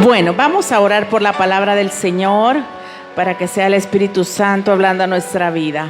Bueno, vamos a orar por la palabra del Señor para que sea el Espíritu Santo hablando a nuestra vida.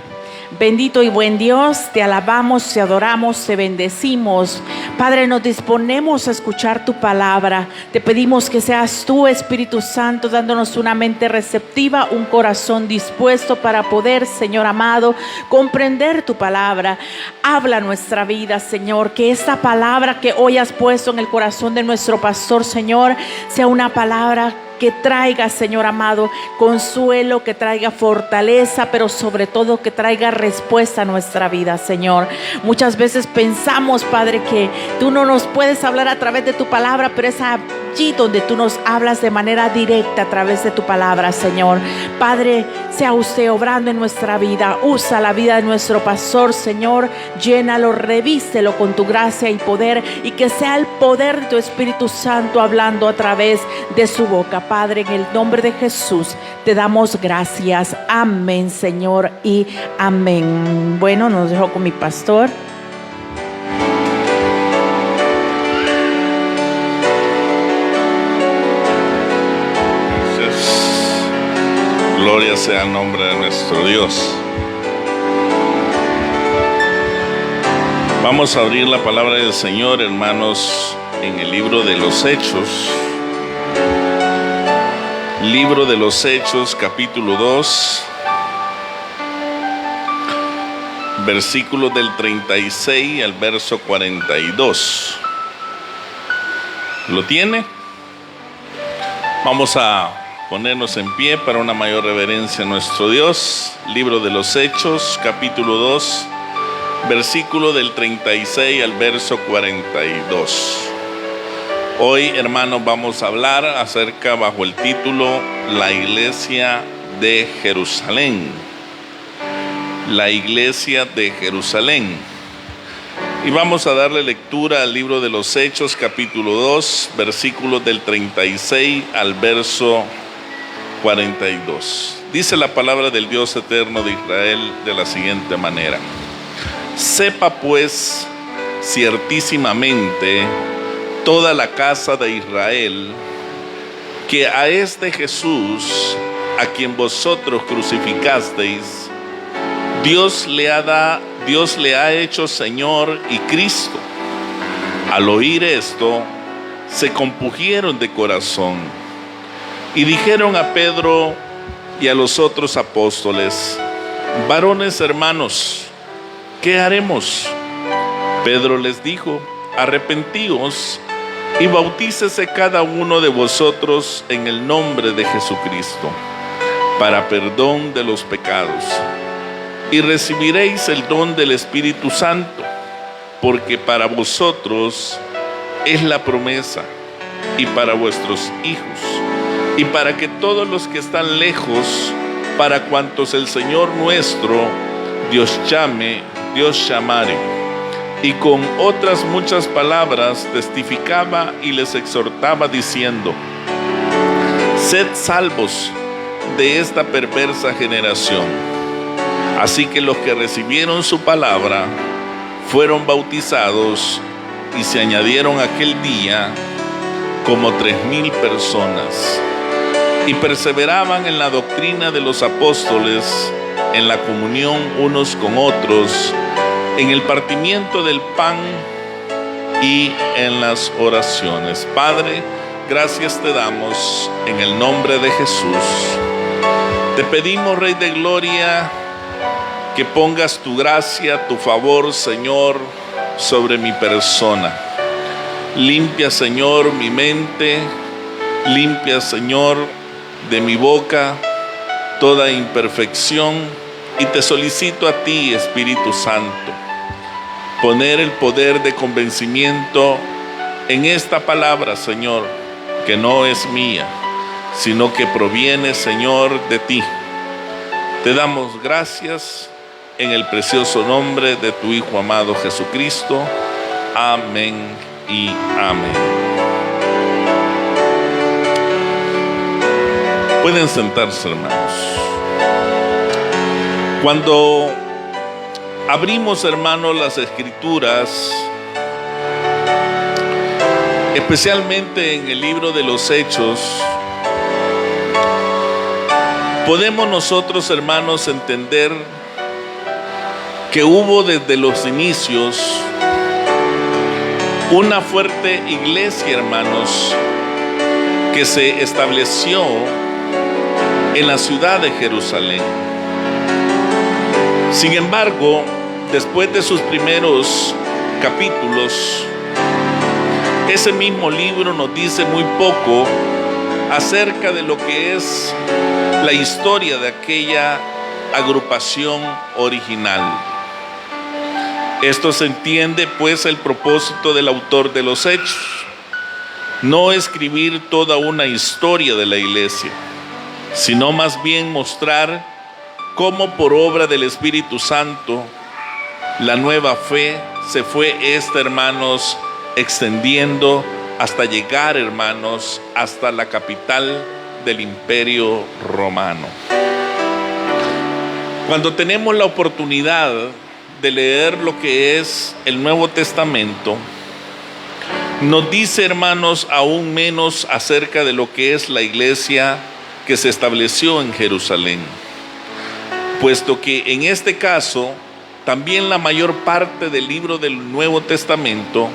Bendito y buen Dios, te alabamos, te adoramos, te bendecimos. Padre, nos disponemos a escuchar tu palabra. Te pedimos que seas tú, Espíritu Santo, dándonos una mente receptiva, un corazón dispuesto para poder, Señor amado, comprender tu palabra. Habla nuestra vida, Señor, que esta palabra que hoy has puesto en el corazón de nuestro pastor, Señor, sea una palabra que traiga, Señor amado, consuelo, que traiga fortaleza, pero sobre todo que traiga respuesta a nuestra vida, Señor. Muchas veces pensamos, Padre, que tú no nos puedes hablar a través de tu palabra, pero es allí donde tú nos hablas de manera directa a través de tu palabra, Señor. Padre, sea usted obrando en nuestra vida. Usa la vida de nuestro pastor, Señor. Llénalo, revístelo con tu gracia y poder, y que sea el poder de tu Espíritu Santo hablando a través de su boca. Padre, en el nombre de Jesús te damos gracias. Amén, Señor, y amén. Bueno, nos dejo con mi pastor. Gloria sea el nombre de nuestro Dios. Vamos a abrir la palabra del Señor, hermanos, en el libro de los Hechos. Libro de los Hechos, capítulo 2, versículos del 36 al verso 42. ¿Lo tiene? Vamos a ponernos en pie para una mayor reverencia a nuestro Dios. Libro de los Hechos, capítulo 2, versículo del 36 al verso 42. Hoy, hermanos, vamos a hablar acerca, bajo el título, la iglesia de Jerusalén. La iglesia de Jerusalén. Y vamos a darle lectura al libro de los Hechos, capítulo 2, versículos del 36 al verso 42. Dice la palabra del Dios eterno de Israel de la siguiente manera: sepa pues ciertísimamente toda la casa de Israel que a este Jesús, a quien vosotros crucificasteis, Dios le ha hecho Señor y Cristo. Al oír esto, se compungieron de corazón y dijeron a Pedro y a los otros apóstoles: varones hermanos, ¿qué haremos? Pedro les dijo: arrepentíos y bautícese cada uno de vosotros en el nombre de Jesucristo para perdón de los pecados, y recibiréis el don del Espíritu Santo, porque para vosotros es la promesa, y para vuestros hijos, y para que todos los que están lejos, para cuantos el Señor nuestro Dios llamare. Y con otras muchas palabras testificaba y les exhortaba diciendo: sed salvos de esta perversa generación. Así que los que recibieron su palabra fueron bautizados, y se añadieron aquel día como 3,000 personas. Y perseveraban en la doctrina de los apóstoles, en la comunión unos con otros, en el partimiento del pan y en las oraciones. Padre, gracias te damos en el nombre de Jesús. Te pedimos, Rey de Gloria, que pongas tu gracia, tu favor, Señor, sobre mi persona. Limpia, Señor, mi mente. Limpia, Señor, de mi boca toda imperfección. Y te solicito a ti, Espíritu Santo, poner el poder de convencimiento en esta palabra, Señor, que no es mía, sino que proviene, Señor, de ti. Te damos gracias en el precioso nombre de tu Hijo amado Jesucristo. Amén y amén. Pueden sentarse, hermanos. Cuando abrimos, hermanos, las Escrituras, especialmente en el libro de los Hechos, podemos nosotros, hermanos, entender que hubo desde los inicios una fuerte iglesia, hermanos, que se estableció en la ciudad de Jerusalén. Sin embargo, después de sus primeros capítulos, ese mismo libro nos dice muy poco acerca de lo que es la historia de aquella agrupación original. Esto se entiende, pues, el propósito del autor de los Hechos: no escribir toda una historia de la iglesia, sino más bien mostrar cómo por obra del Espíritu Santo la nueva fe se fue, hermanos, extendiendo hasta llegar, hermanos, hasta la capital del Imperio Romano. Cuando tenemos la oportunidad de leer lo que es el Nuevo Testamento, nos dice, hermanos, aún menos acerca de lo que es la iglesia que se estableció en Jerusalén, puesto que en este caso también la mayor parte del libro del Nuevo Testamento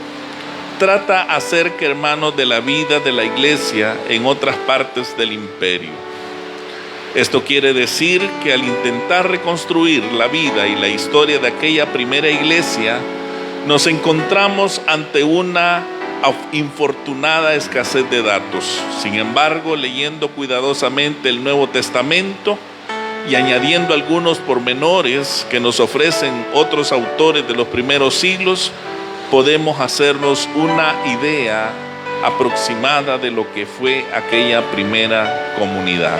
trata acerca, hermanos, de la vida de la iglesia en otras partes del imperio. Esto quiere decir que al intentar reconstruir la vida y la historia de aquella primera iglesia, nos encontramos ante una infortunada escasez de datos. Sin embargo, leyendo cuidadosamente el Nuevo Testamento y añadiendo algunos pormenores que nos ofrecen otros autores de los primeros siglos, podemos hacernos una idea aproximada de lo que fue aquella primera comunidad.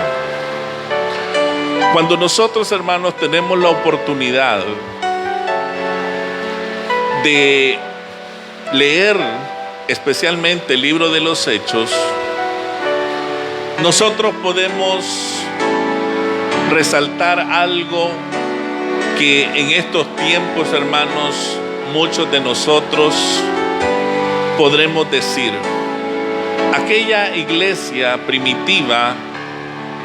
Cuando nosotros, hermanos, tenemos la oportunidad de leer especialmente el libro de los Hechos, nosotros podemos resaltar algo que en estos tiempos, hermanos, muchos de nosotros podremos decir: aquella iglesia primitiva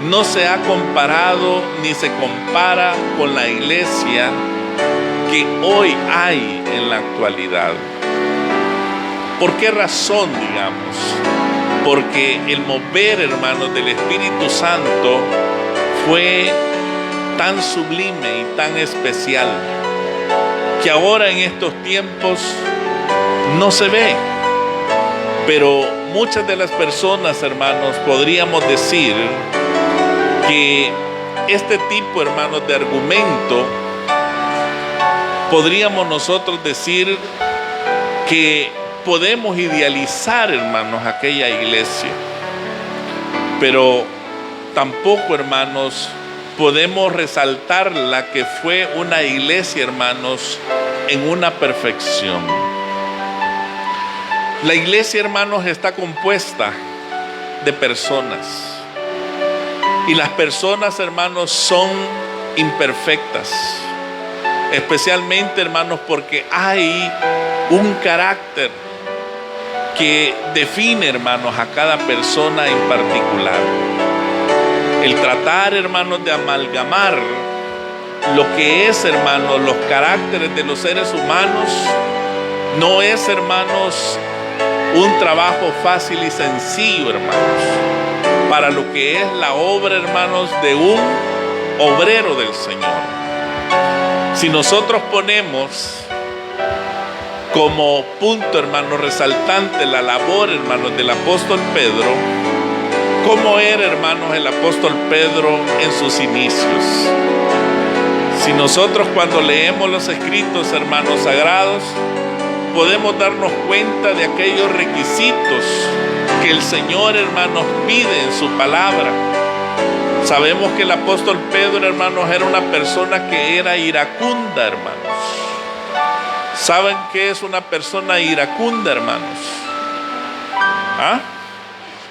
no se ha comparado ni se compara con la iglesia que hoy hay en la actualidad. ¿Por qué razón, digamos? Porque el mover, hermanos, del Espíritu Santo fue tan sublime y tan especial que ahora en estos tiempos no se ve. Pero muchas de las personas, hermanos, podríamos decir que este tipo, hermanos, de argumento, podríamos nosotros decir que podemos idealizar, hermanos, aquella iglesia, pero tampoco, hermanos, podemos resaltar la que fue una iglesia, hermanos, en una perfección. La iglesia, hermanos, está compuesta de personas. Y las personas, hermanos, son imperfectas. Especialmente, hermanos, porque hay un carácter que define, hermanos, a cada persona en particular. El tratar, hermanos, de amalgamar lo que es, hermanos, los caracteres de los seres humanos, no es, hermanos, un trabajo fácil y sencillo, hermanos, para lo que es la obra, hermanos, de un obrero del Señor. Si nosotros ponemos como punto, hermanos, resaltante la labor, hermanos, del apóstol Pedro, ¿cómo era, hermanos, el apóstol Pedro en sus inicios? Si nosotros cuando leemos los escritos, hermanos, sagrados, podemos darnos cuenta de aquellos requisitos que el Señor, hermanos, pide en su palabra. Sabemos que el apóstol Pedro, hermanos, era una persona que era iracunda, hermanos. ¿Saben qué es una persona iracunda, hermanos? ¿Ah?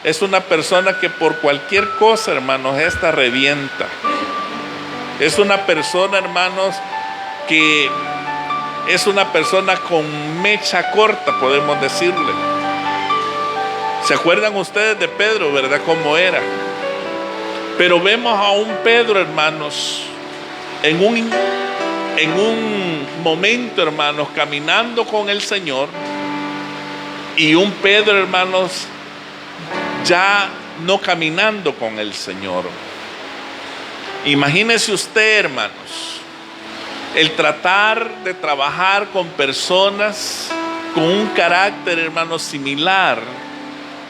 Es una persona que por cualquier cosa, hermanos, esta revienta. Es una persona, hermanos, que es una persona con mecha corta, podemos decirle. ¿Se acuerdan ustedes de Pedro, verdad? ¿Cómo era? Pero vemos a un Pedro, hermanos, en un momento, hermanos, caminando con el Señor, y un Pedro, hermanos, ya no caminando con el Señor. Imagínese usted, hermanos, el tratar de trabajar con personas con un carácter, hermanos, similar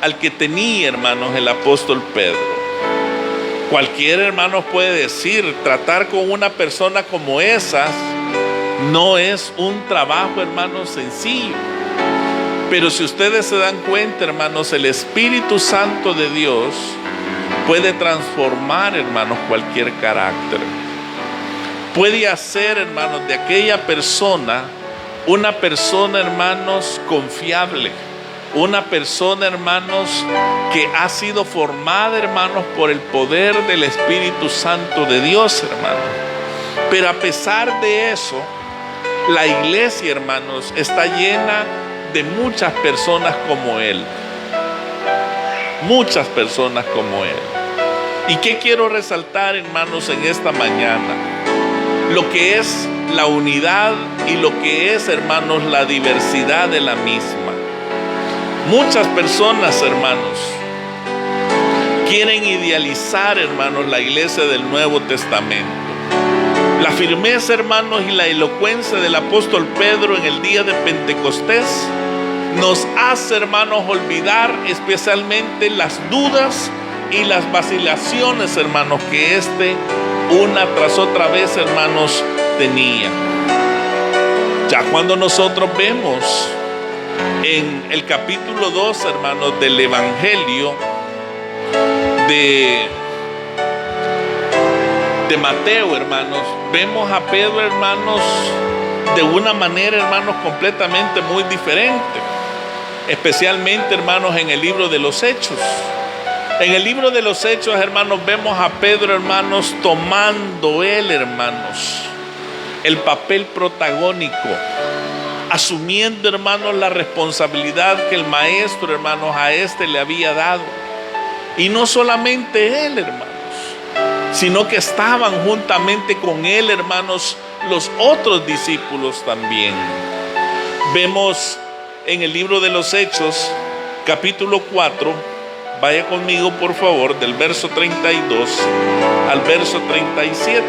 al que tenía, hermanos, el apóstol Pedro. Cualquier hermano puede decir, tratar con una persona como esas no es un trabajo, hermanos, sencillo. Pero si ustedes se dan cuenta, hermanos, el Espíritu Santo de Dios puede transformar, hermanos, cualquier carácter. Puede hacer, hermanos, de aquella persona una persona, hermanos, confiable. Una persona, hermanos, que ha sido formada, hermanos, por el poder del Espíritu Santo de Dios, hermanos. Pero a pesar de eso, la iglesia, hermanos, está llena de muchas personas como él. Muchas personas como él. ¿Y qué quiero resaltar, hermanos, en esta mañana? Lo que es la unidad y lo que es, hermanos, la diversidad de la misma. Muchas personas, hermanos, quieren idealizar, hermanos, la iglesia del Nuevo Testamento. La firmeza, hermanos, y la elocuencia del apóstol Pedro en el día de Pentecostés nos hace, hermanos, olvidar especialmente las dudas y las vacilaciones, hermanos, que una tras otra vez, hermanos, tenía. Ya cuando nosotros vemos en el capítulo 2, hermanos, del Evangelio de Mateo, hermanos, vemos a Pedro, hermanos, de una manera, hermanos, completamente muy diferente. Especialmente, hermanos, en el libro de los Hechos. En el libro de los Hechos, hermanos, vemos a Pedro, hermanos, tomando él, hermanos, el papel protagónico, asumiendo, hermanos, la responsabilidad que el maestro, hermanos, a le había dado. Y no solamente él, hermanos, sino que estaban juntamente con él, hermanos, los otros discípulos también. Vemos en el libro de los Hechos, capítulo 4, vaya conmigo por favor, del verso 32 al verso 37.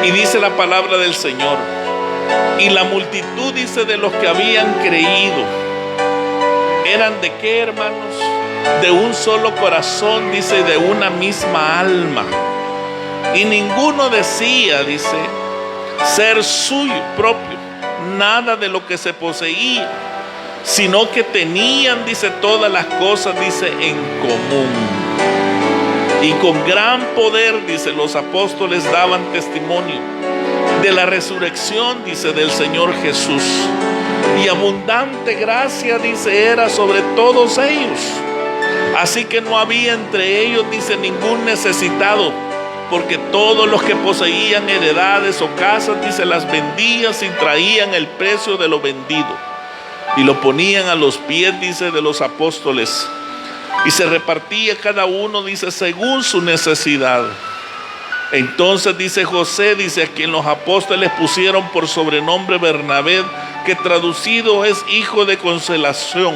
Y dice la palabra del Señor: y la multitud, dice, de los que habían creído, ¿eran de qué, hermanos? De un solo corazón, dice, de una misma alma. Y ninguno decía, dice, ser suyo propio nada de lo que se poseía, sino que tenían, dice, todas las cosas, dice, en común. Y con gran poder, dice, los apóstoles daban testimonio de la resurrección, dice, del Señor Jesús. Y abundante gracia, dice, era sobre todos ellos. Así que no había entre ellos, dice, ningún necesitado, porque todos los que poseían heredades o casas, dice, las vendían y traían el precio de lo vendido y lo ponían a los pies, dice, de los apóstoles, y se repartía cada uno, dice, según su necesidad. Entonces, dice, José, dice, a quien los apóstoles pusieron por sobrenombre Bernabé, que traducido es hijo de consolación,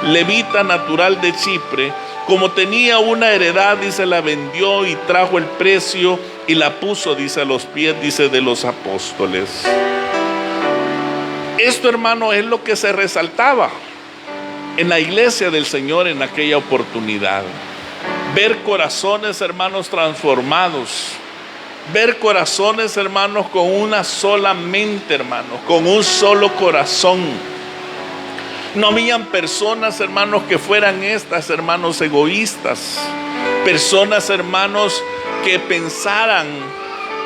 levita natural de Chipre, como tenía una heredad, dice, la vendió y trajo el precio y la puso, dice, a los pies, dice, de los apóstoles. Esto, hermano, es lo que se resaltaba en la iglesia del Señor en aquella oportunidad. Ver corazones, hermanos, transformados. Ver corazones, hermanos, con una sola mente, hermanos, con un solo corazón. No habían personas, hermanos, que fueran hermanos, egoístas. Personas, hermanos, que pensaran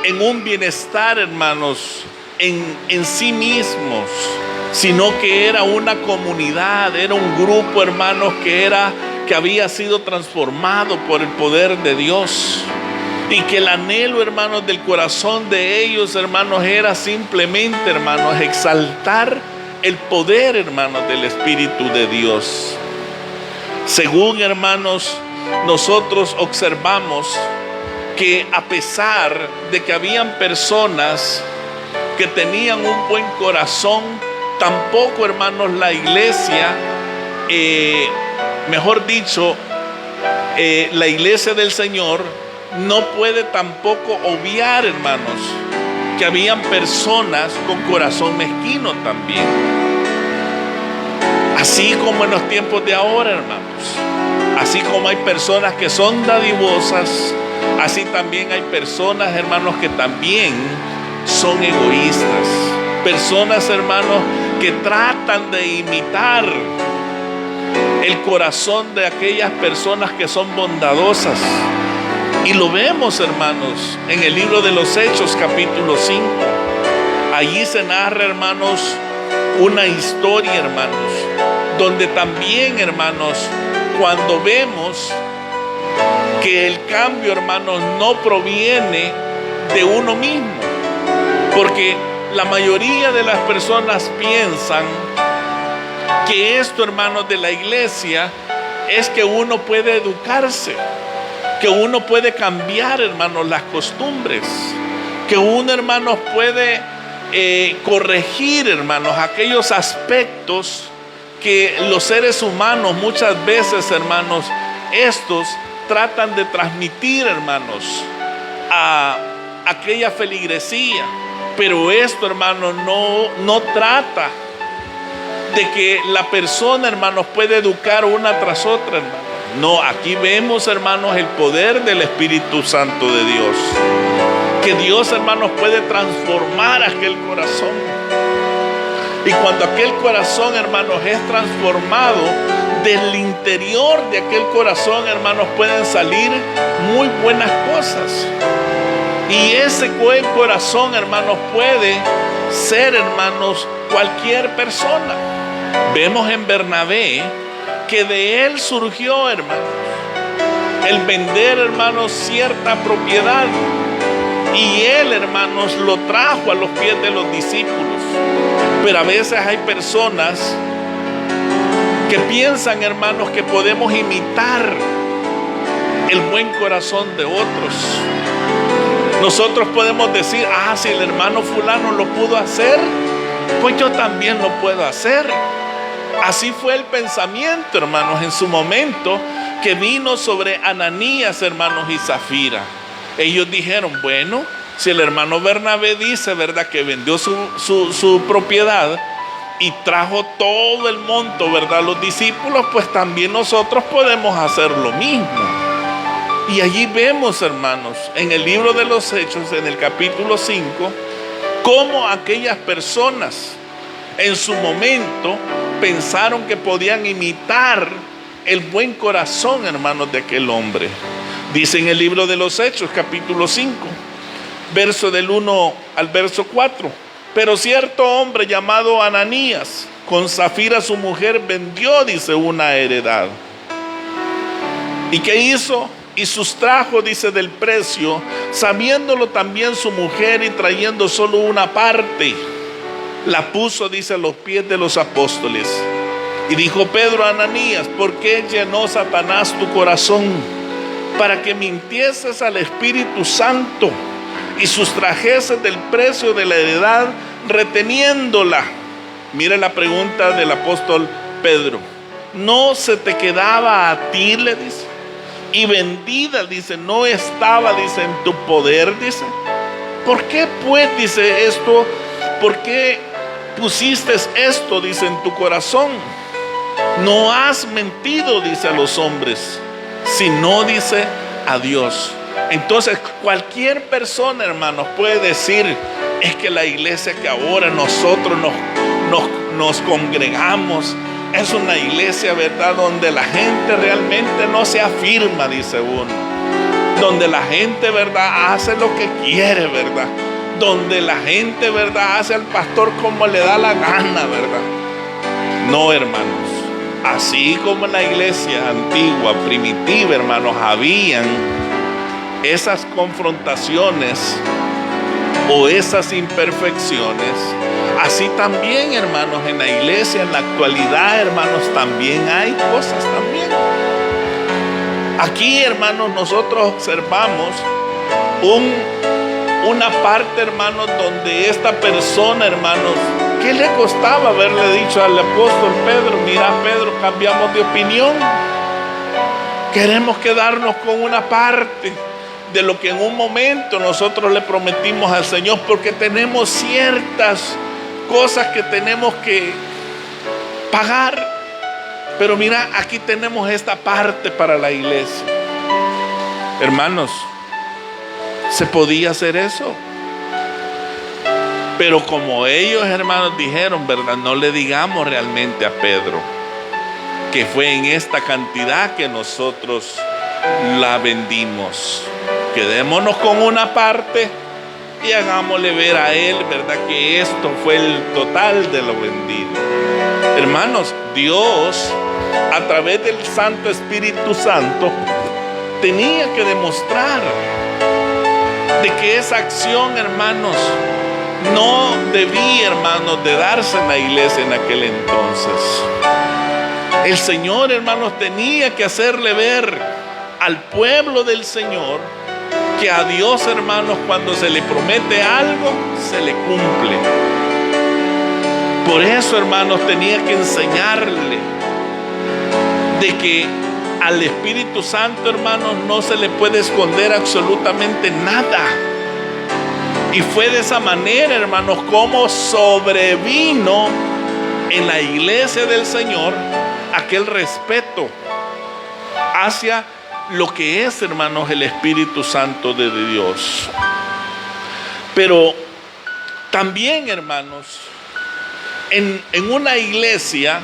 en un bienestar, hermanos, en sí mismos, sino que era una comunidad, era un grupo, hermanos, que había sido transformado por el poder de Dios. Y que el anhelo, hermanos, del corazón de ellos, hermanos, era simplemente, hermanos, exaltar el poder, hermanos, del Espíritu de Dios. Según, hermanos, nosotros observamos que a pesar de que habían personas que tenían un buen corazón, tampoco, hermanos, la iglesia, mejor dicho, la iglesia del Señor no puede tampoco obviar, hermanos, que habían personas con corazón mezquino también. Así como en los tiempos de ahora, hermanos. Así como hay personas que son dadivosas, así también hay personas, hermanos, que también son egoístas. Personas, hermanos, que tratan de imitar el corazón de aquellas personas que son bondadosas. Y lo vemos, hermanos, en el libro de los Hechos, capítulo 5. Allí se narra, hermanos, una historia, hermanos, donde también, hermanos, cuando vemos que el cambio, hermanos, no proviene de uno mismo, porque la mayoría de las personas piensan que esto, hermanos, de la iglesia es que uno puede educarse, que uno puede cambiar, hermanos, las costumbres, que uno, hermanos, puede corregir, hermanos, aquellos aspectos que los seres humanos muchas veces, hermanos, estos tratan de transmitir, hermanos, a aquella feligresía. Pero esto, hermanos, no trata de que la persona, hermanos, puede educar una tras otra, hermanos. No, aquí vemos, hermanos, el poder del Espíritu Santo de Dios. Que Dios, hermanos, puede transformar aquel corazón. Y cuando aquel corazón, hermanos, es transformado, del interior de aquel corazón, hermanos, pueden salir muy buenas cosas. Y ese buen corazón, hermanos, puede ser, hermanos, cualquier persona. Vemos en Bernabé que de él surgió, hermanos, el vender, hermanos, cierta propiedad. Y él, hermanos, lo trajo a los pies de los discípulos. Pero a veces hay personas que piensan, hermanos, que podemos imitar el buen corazón de otros. Nosotros podemos decir, si el hermano fulano lo pudo hacer, pues yo también lo puedo hacer. Así fue el pensamiento, hermanos, en su momento que vino sobre Ananías, hermanos, y Zafira. Ellos dijeron, bueno, si el hermano Bernabé dice, ¿verdad?, que vendió su propiedad y trajo todo el monto, ¿verdad?, a los discípulos, pues también nosotros podemos hacer lo mismo. Y allí vemos, hermanos, en el libro de los Hechos, en el capítulo 5, cómo aquellas personas en su momento pensaron que podían imitar el buen corazón, hermanos, de aquel hombre. Dice en el libro de los Hechos, capítulo 5, verso del 1 al verso 4. Pero cierto hombre llamado Ananías, con Zafira su mujer, vendió, dice, una heredad. ¿Y qué hizo? Y sustrajo, dice, del precio, sabiéndolo también su mujer, y trayendo solo una parte, la puso, dice, a los pies de los apóstoles. Y dijo Pedro a Ananías, ¿por qué llenó Satanás tu corazón para que mintieses al Espíritu Santo y sustrajeses del precio de la heredad, reteniéndola? Mire la pregunta del apóstol Pedro. ¿No se te quedaba a ti, le dice? Y vendida, dice, no estaba, dice, en tu poder, dice. ¿Por qué pues, dice, esto? ¿Por qué pusiste esto, dice, en tu corazón? No has mentido, dice, a los hombres, sino, dice, a Dios. Entonces, cualquier persona, hermanos, puede decir, es que la iglesia que ahora nosotros nos congregamos es una iglesia, ¿verdad?, donde la gente realmente no se afirma, dice uno. Donde la gente, ¿verdad?, hace lo que quiere, ¿verdad? Donde la gente, ¿verdad?, hace al pastor como le da la gana, ¿verdad? No, hermanos. Así como en la iglesia antigua, primitiva, hermanos, habían esas confrontaciones o esas imperfecciones, así también, hermanos, en la iglesia, en la actualidad, hermanos, también hay cosas también Aquí, hermanos, nosotros observamos una parte, hermanos, donde esta persona, hermanos, ¿qué le costaba haberle dicho al apóstol Pedro? Mira, Pedro, cambiamos de opinión. Queremos quedarnos con una parte de lo que en un momento nosotros le prometimos al Señor, porque tenemos ciertas cosas que tenemos que pagar. Pero mira, aquí tenemos esta parte para la iglesia. Hermanos, se podía hacer eso. Pero como ellos, hermanos, dijeron, ¿verdad? No le digamos realmente a Pedro que fue en esta cantidad que nosotros la vendimos. Quedémonos con una parte y hagámosle ver a él, ¿verdad?, que esto fue el total de lo vendido. Hermanos, Dios, a través del Santo Espíritu Santo, tenía que demostrar de que esa acción, hermanos, no debía, hermanos, de darse en la iglesia en aquel entonces. El Señor, hermanos, tenía que hacerle ver al pueblo del Señor que a Dios, hermanos, cuando se le promete algo, se le cumple. Por eso, hermanos, tenía que enseñarle de que al Espíritu Santo, hermanos, no se le puede esconder absolutamente nada. Y fue de esa manera, hermanos, como sobrevino en la iglesia del Señor aquel respeto hacia lo que es, hermanos, el Espíritu Santo de Dios. Pero también, hermanos, en una iglesia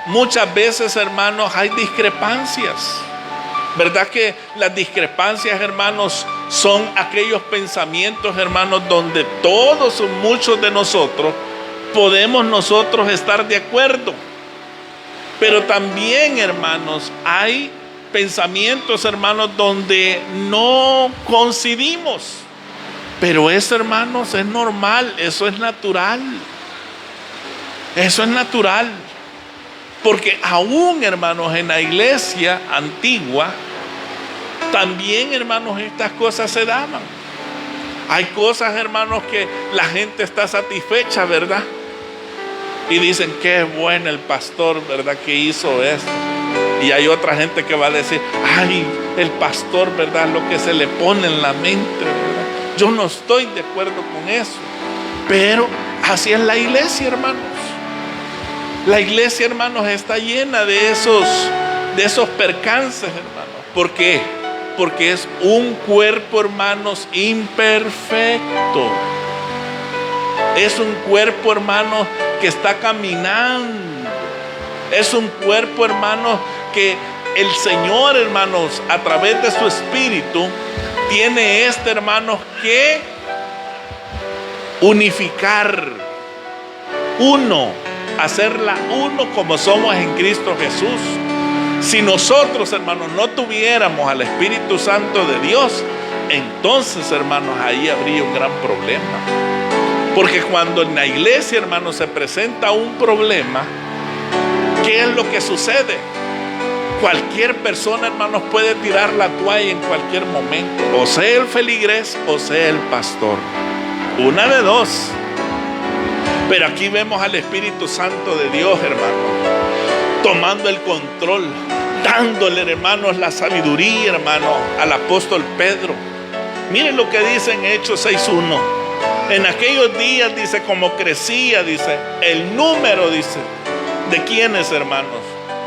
muchas veces, hermanos, hay discrepancias. ¿Verdad que las discrepancias, hermanos, son aquellos pensamientos, hermanos, donde todos o muchos de nosotros podemos nosotros estar de acuerdo? Pero también, hermanos, hay pensamientos, hermanos, donde no coincidimos. Pero eso, hermanos, es normal, eso es natural. Eso es natural. Porque aún, hermanos, en la iglesia antigua, también, hermanos, estas cosas se daban. Hay cosas, hermanos, que la gente está satisfecha, ¿verdad? Y dicen, qué bueno el pastor, ¿verdad?, que hizo esto. Y hay otra gente que va a decir, ay, el pastor, ¿verdad?, lo que se le pone en la mente, ¿verdad? Yo no estoy de acuerdo con eso. Pero así es la iglesia, hermanos. La iglesia, hermanos, está llena de esos percances, hermanos. ¿Por qué? Porque es un cuerpo, hermanos, imperfecto. Es un cuerpo, hermanos, que está caminando. Es un cuerpo, hermanos, que el Señor, hermanos, a través de su Espíritu, tiene hermanos, que unificar uno, hacerla uno como somos en Cristo Jesús. Si nosotros, hermanos, no tuviéramos al Espíritu Santo de Dios, entonces, hermanos, ahí habría un gran problema. Porque cuando en la iglesia, hermanos, se presenta un problema, ¿qué es lo que sucede? Cualquier persona, hermanos, puede tirar la toalla en cualquier momento. O sea el feligrés o sea el pastor. Una de dos. Pero aquí vemos al Espíritu Santo de Dios, hermanos, tomando el control, dándole, hermanos, la sabiduría, hermanos, al apóstol Pedro. Miren lo que dice en Hechos 6:1. En aquellos días, dice, como crecía, dice, el número, dice, ¿de quiénes, hermanos?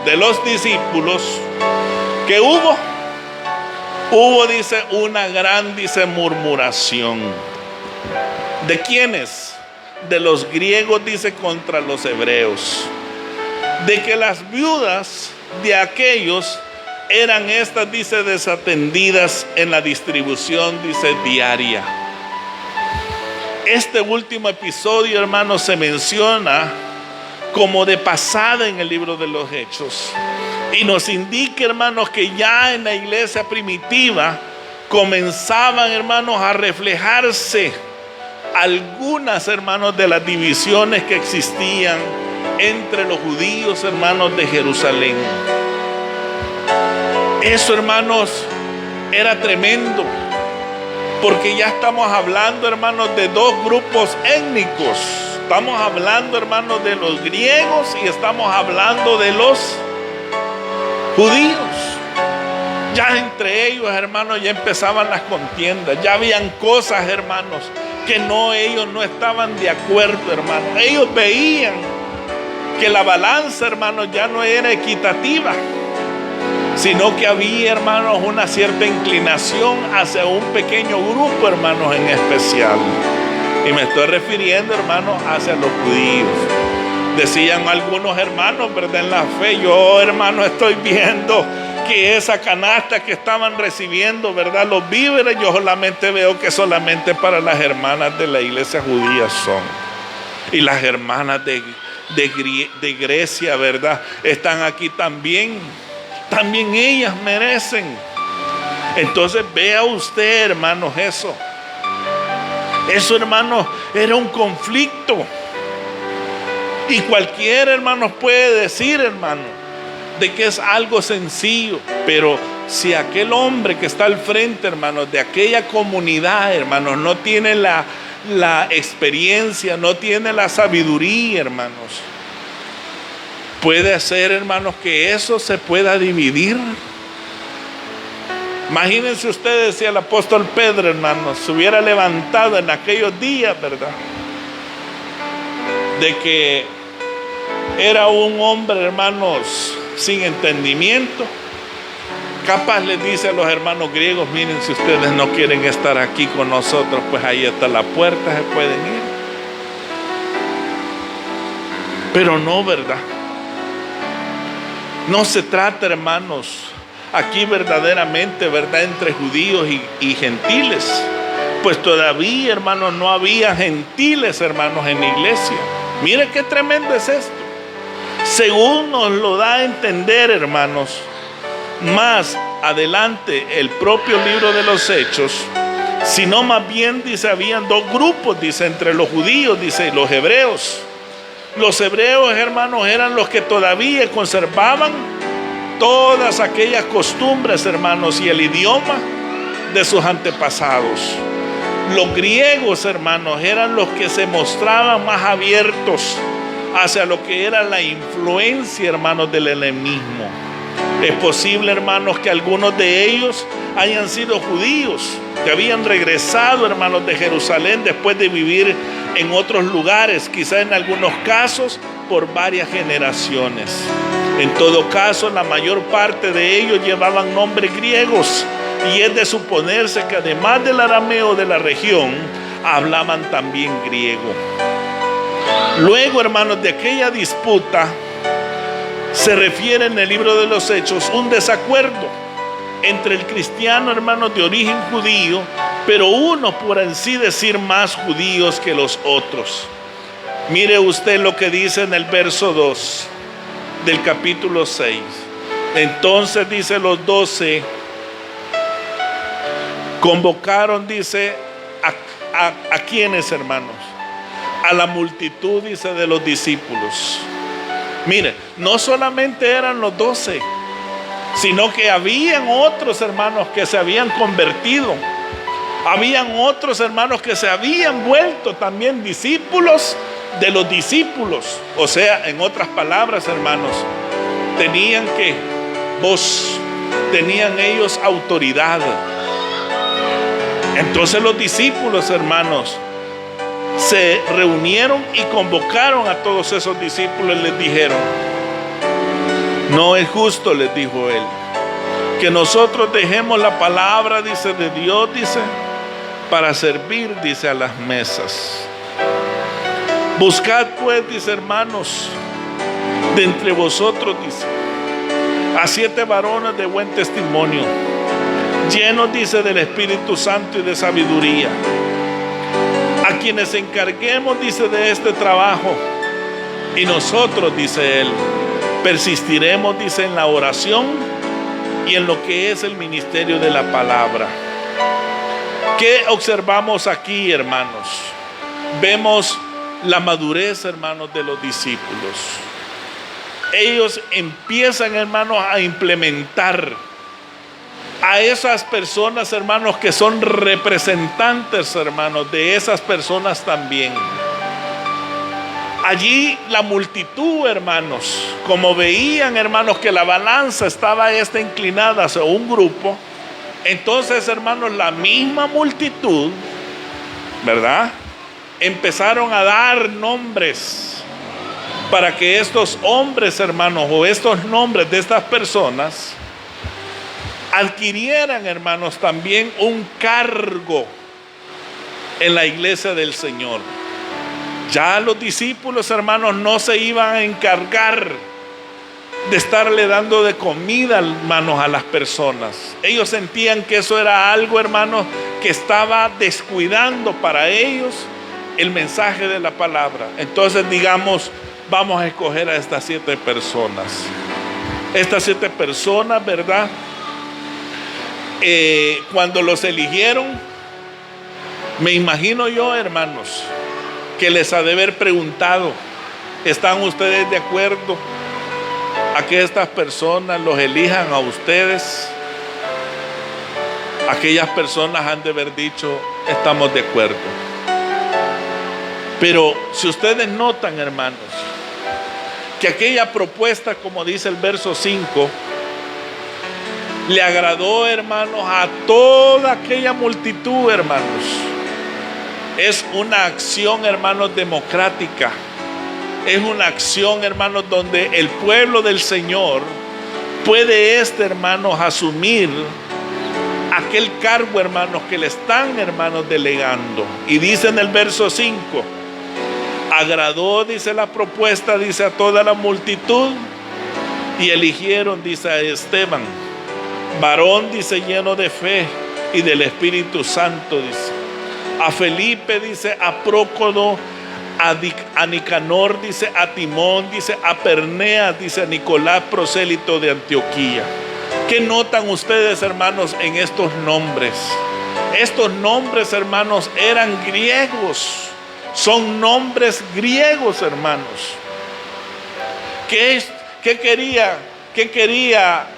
De los discípulos. ¿Qué hubo? Hubo, dice, una gran, dice, murmuración. ¿De quiénes? De los griegos, dice, contra los hebreos. De que las viudas de aquellos eran estas, dice, desatendidas en la distribución, dice, diaria. Este último episodio, hermanos, se menciona como de pasada en el libro de los Hechos. Y nos indica, hermanos, que ya en la iglesia primitiva comenzaban, hermanos, a reflejarse algunas, hermanos, de las divisiones que existían entre los judíos, hermanos, de Jerusalén. Eso, hermanos, era tremendo, porque ya estamos hablando, hermanos, de dos grupos étnicos. Estamos hablando, hermanos, de los griegos y estamos hablando de los judíos. Ya entre ellos, hermanos, ya empezaban las contiendas. Ya habían cosas, hermanos, que ellos no estaban de acuerdo, hermanos. Ellos veían que la balanza, hermanos, ya no era equitativa, sino que había, hermanos, una cierta inclinación hacia un pequeño grupo, hermanos, en especial. Y me estoy refiriendo, hermanos, hacia los judíos. Decían algunos hermanos, ¿verdad?, en la fe: yo, hermano, estoy viendo que esa canasta que estaban recibiendo, ¿verdad?, los víveres, yo solamente veo que solamente para las hermanas de la iglesia judía son. Y las hermanas de Grecia, ¿verdad?, están aquí también. También ellas merecen. Entonces vea usted, hermanos, eso. Eso, hermanos, era un conflicto. Y cualquiera, hermanos, puede decir, hermano, de que es algo sencillo. Pero si aquel hombre que está al frente, hermanos, de aquella comunidad, hermanos, no tiene la experiencia, no tiene la sabiduría, hermanos, puede ser, hermanos, que eso se pueda dividir. Imagínense ustedes si el apóstol Pedro, hermanos, se hubiera levantado en aquellos días, ¿verdad?, de que era un hombre, hermanos, sin entendimiento. Capaz les dice a los hermanos griegos: miren, si ustedes no quieren estar aquí con nosotros, pues ahí está la puerta, se pueden ir. Pero no, ¿verdad? No se trata, hermanos, aquí verdaderamente, ¿verdad?, entre judíos y gentiles. Pues todavía, hermanos, no había gentiles, hermanos, en la iglesia. Mire qué tremendo es esto. Según nos lo da a entender, hermanos, más adelante el propio libro de los Hechos, sino más bien, dice, habían dos grupos, dice, entre los judíos, dice, y los hebreos. Los hebreos, hermanos, eran los que todavía conservaban todas aquellas costumbres, hermanos, y el idioma de sus antepasados. Los griegos, hermanos, eran los que se mostraban más abiertos hacia lo que era la influencia, hermanos, del helenismo. Es posible, hermanos, que algunos de ellos hayan sido judíos, que habían regresado, hermanos, de Jerusalén después de vivir en otros lugares, quizá en algunos casos por varias generaciones. En todo caso, la mayor parte de ellos llevaban nombres griegos, y es de suponerse que además del arameo de la región, hablaban también griego. Luego, hermanos, de aquella disputa se refiere en el libro de los Hechos un desacuerdo entre el cristiano, hermanos, de origen judío, pero uno, por así decir, más judíos que los otros. Mire usted lo que dice en el verso 2 del capítulo 6. Entonces, dice, los 12 convocaron, dice, ¿a quiénes, hermanos? A la multitud, dice, de los discípulos. Mire, no solamente eran los 12, sino que habían otros, hermanos, que se habían convertido. Habían otros, hermanos, que se habían vuelto también discípulos de los discípulos. O sea, en otras palabras, hermanos, tenían voz, tenían ellos autoridad. Entonces los discípulos, hermanos, se reunieron y convocaron a todos esos discípulos y les dijeron: no es justo, les dijo él, que nosotros dejemos la palabra, dice, de Dios, dice, para servir, dice, a las mesas. Buscad pues, dice, hermanos, de entre vosotros, dice, a 7 varones de buen testimonio, llenos, dice, del Espíritu Santo y de sabiduría, a quienes encarguemos, dice, de este trabajo. Y nosotros, dice él, persistiremos, dice, en la oración y en lo que es el ministerio de la palabra. ¿Qué observamos aquí, hermanos? Vemos la madurez, hermanos, de los discípulos. Ellos empiezan, hermanos, a implementar a esas personas, hermanos, que son representantes, hermanos, de esas personas también. Allí la multitud, hermanos, como veían, hermanos, que la balanza estaba inclinada hacia un grupo, entonces, hermanos, la misma multitud, ¿verdad?, empezaron a dar nombres para que estos hombres, hermanos, o estos nombres de estas personas adquirieran, hermanos, también un cargo en la iglesia del Señor. Ya los discípulos, hermanos, no se iban a encargar de estarle dando de comida, hermanos, a las personas. Ellos sentían que eso era algo, hermanos, que estaba descuidando para ellos el mensaje de la palabra. Entonces, digamos, vamos a escoger a estas 7 personas. Estas 7 personas, ¿verdad? Cuando los eligieron, me imagino yo, hermanos, que les ha de haber preguntado: ¿están ustedes de acuerdo a que estas personas los elijan a ustedes? Aquellas personas han de haber dicho: estamos de acuerdo. Pero si ustedes notan, hermanos, que aquella propuesta, como dice el verso 5, le agradó, hermanos, a toda aquella multitud, hermanos. Es una acción, hermanos, democrática. Es una acción, hermanos, donde el pueblo del Señor puede, hermanos, asumir aquel cargo, hermanos, que le están, hermanos, delegando. Y dice en el verso 5, agradó, dice la propuesta, dice, a toda la multitud, y eligieron, dice, a Esteban, varón, dice, lleno de fe y del Espíritu Santo, dice, a Felipe, dice, a Prócodo, a Nicanor, dice, a Timón, dice, a Pernea, dice, a Nicolás, prosélito de Antioquía. ¿Qué notan ustedes, hermanos, en estos nombres? Estos nombres, hermanos, eran griegos. Son nombres griegos, hermanos. ¿Qué quería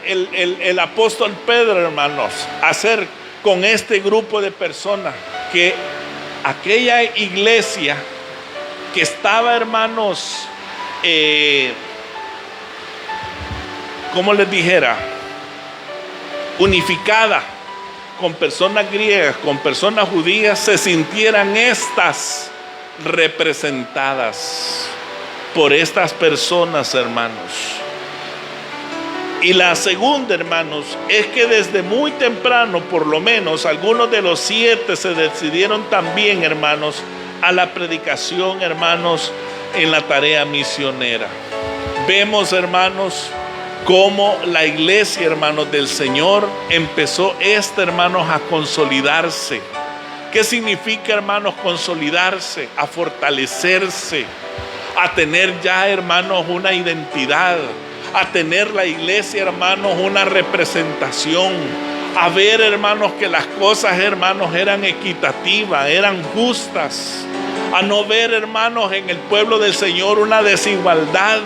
el apóstol Pedro, hermanos, hacer con este grupo de personas? Que aquella iglesia que estaba, hermanos, ¿cómo les dijera?, unificada con personas griegas, con personas judías, se sintieran estas representadas por estas personas, hermanos. Y la segunda, hermanos, es que desde muy temprano, por lo menos, algunos de los 7 se decidieron también, hermanos, a la predicación, hermanos, en la tarea misionera. Vemos, hermanos, cómo la iglesia, hermanos, del Señor empezó, hermanos, a consolidarse. ¿Qué significa, hermanos, consolidarse? A fortalecerse, a tener ya, hermanos, una identidad, a tener la iglesia, hermanos, una representación, a ver, hermanos, que las cosas, hermanos, eran equitativas, eran justas, a no ver, hermanos, en el pueblo del Señor una desigualdad,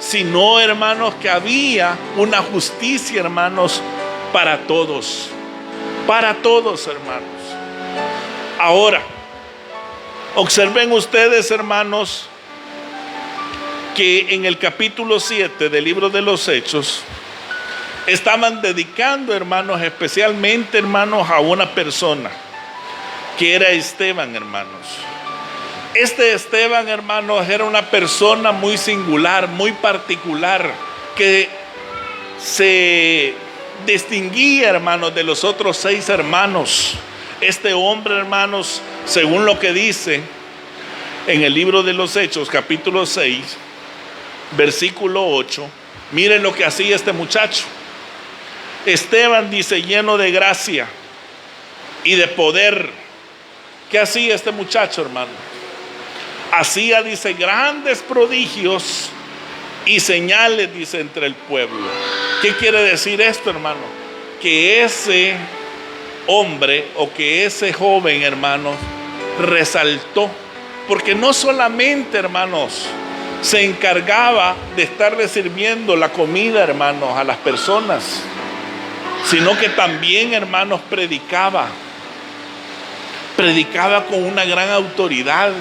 sino, hermanos, que había una justicia, hermanos, para todos, hermanos. Ahora, observen ustedes, hermanos, que en el capítulo 7 del libro de los Hechos estaban dedicando, hermanos, especialmente, hermanos, a una persona que era Esteban, hermanos. Este Esteban, hermanos, era una persona muy singular, muy particular, que se distinguía, hermanos, de los otros 6 hermanos. Este hombre, hermanos, según lo que dice en el libro de los Hechos, capítulo 6, versículo 8, miren lo que hacía este muchacho. Esteban, dice, lleno de gracia y de poder. ¿Qué hacía este muchacho, hermano? Hacía, dice, grandes prodigios y señales, dice, entre el pueblo. ¿Qué quiere decir esto, hermano? Que ese hombre o que ese joven, hermanos, resaltó, porque no solamente, hermanos, se encargaba de estarle sirviendo la comida, hermanos, a las personas, sino que también, hermanos, predicaba con una gran autoridad.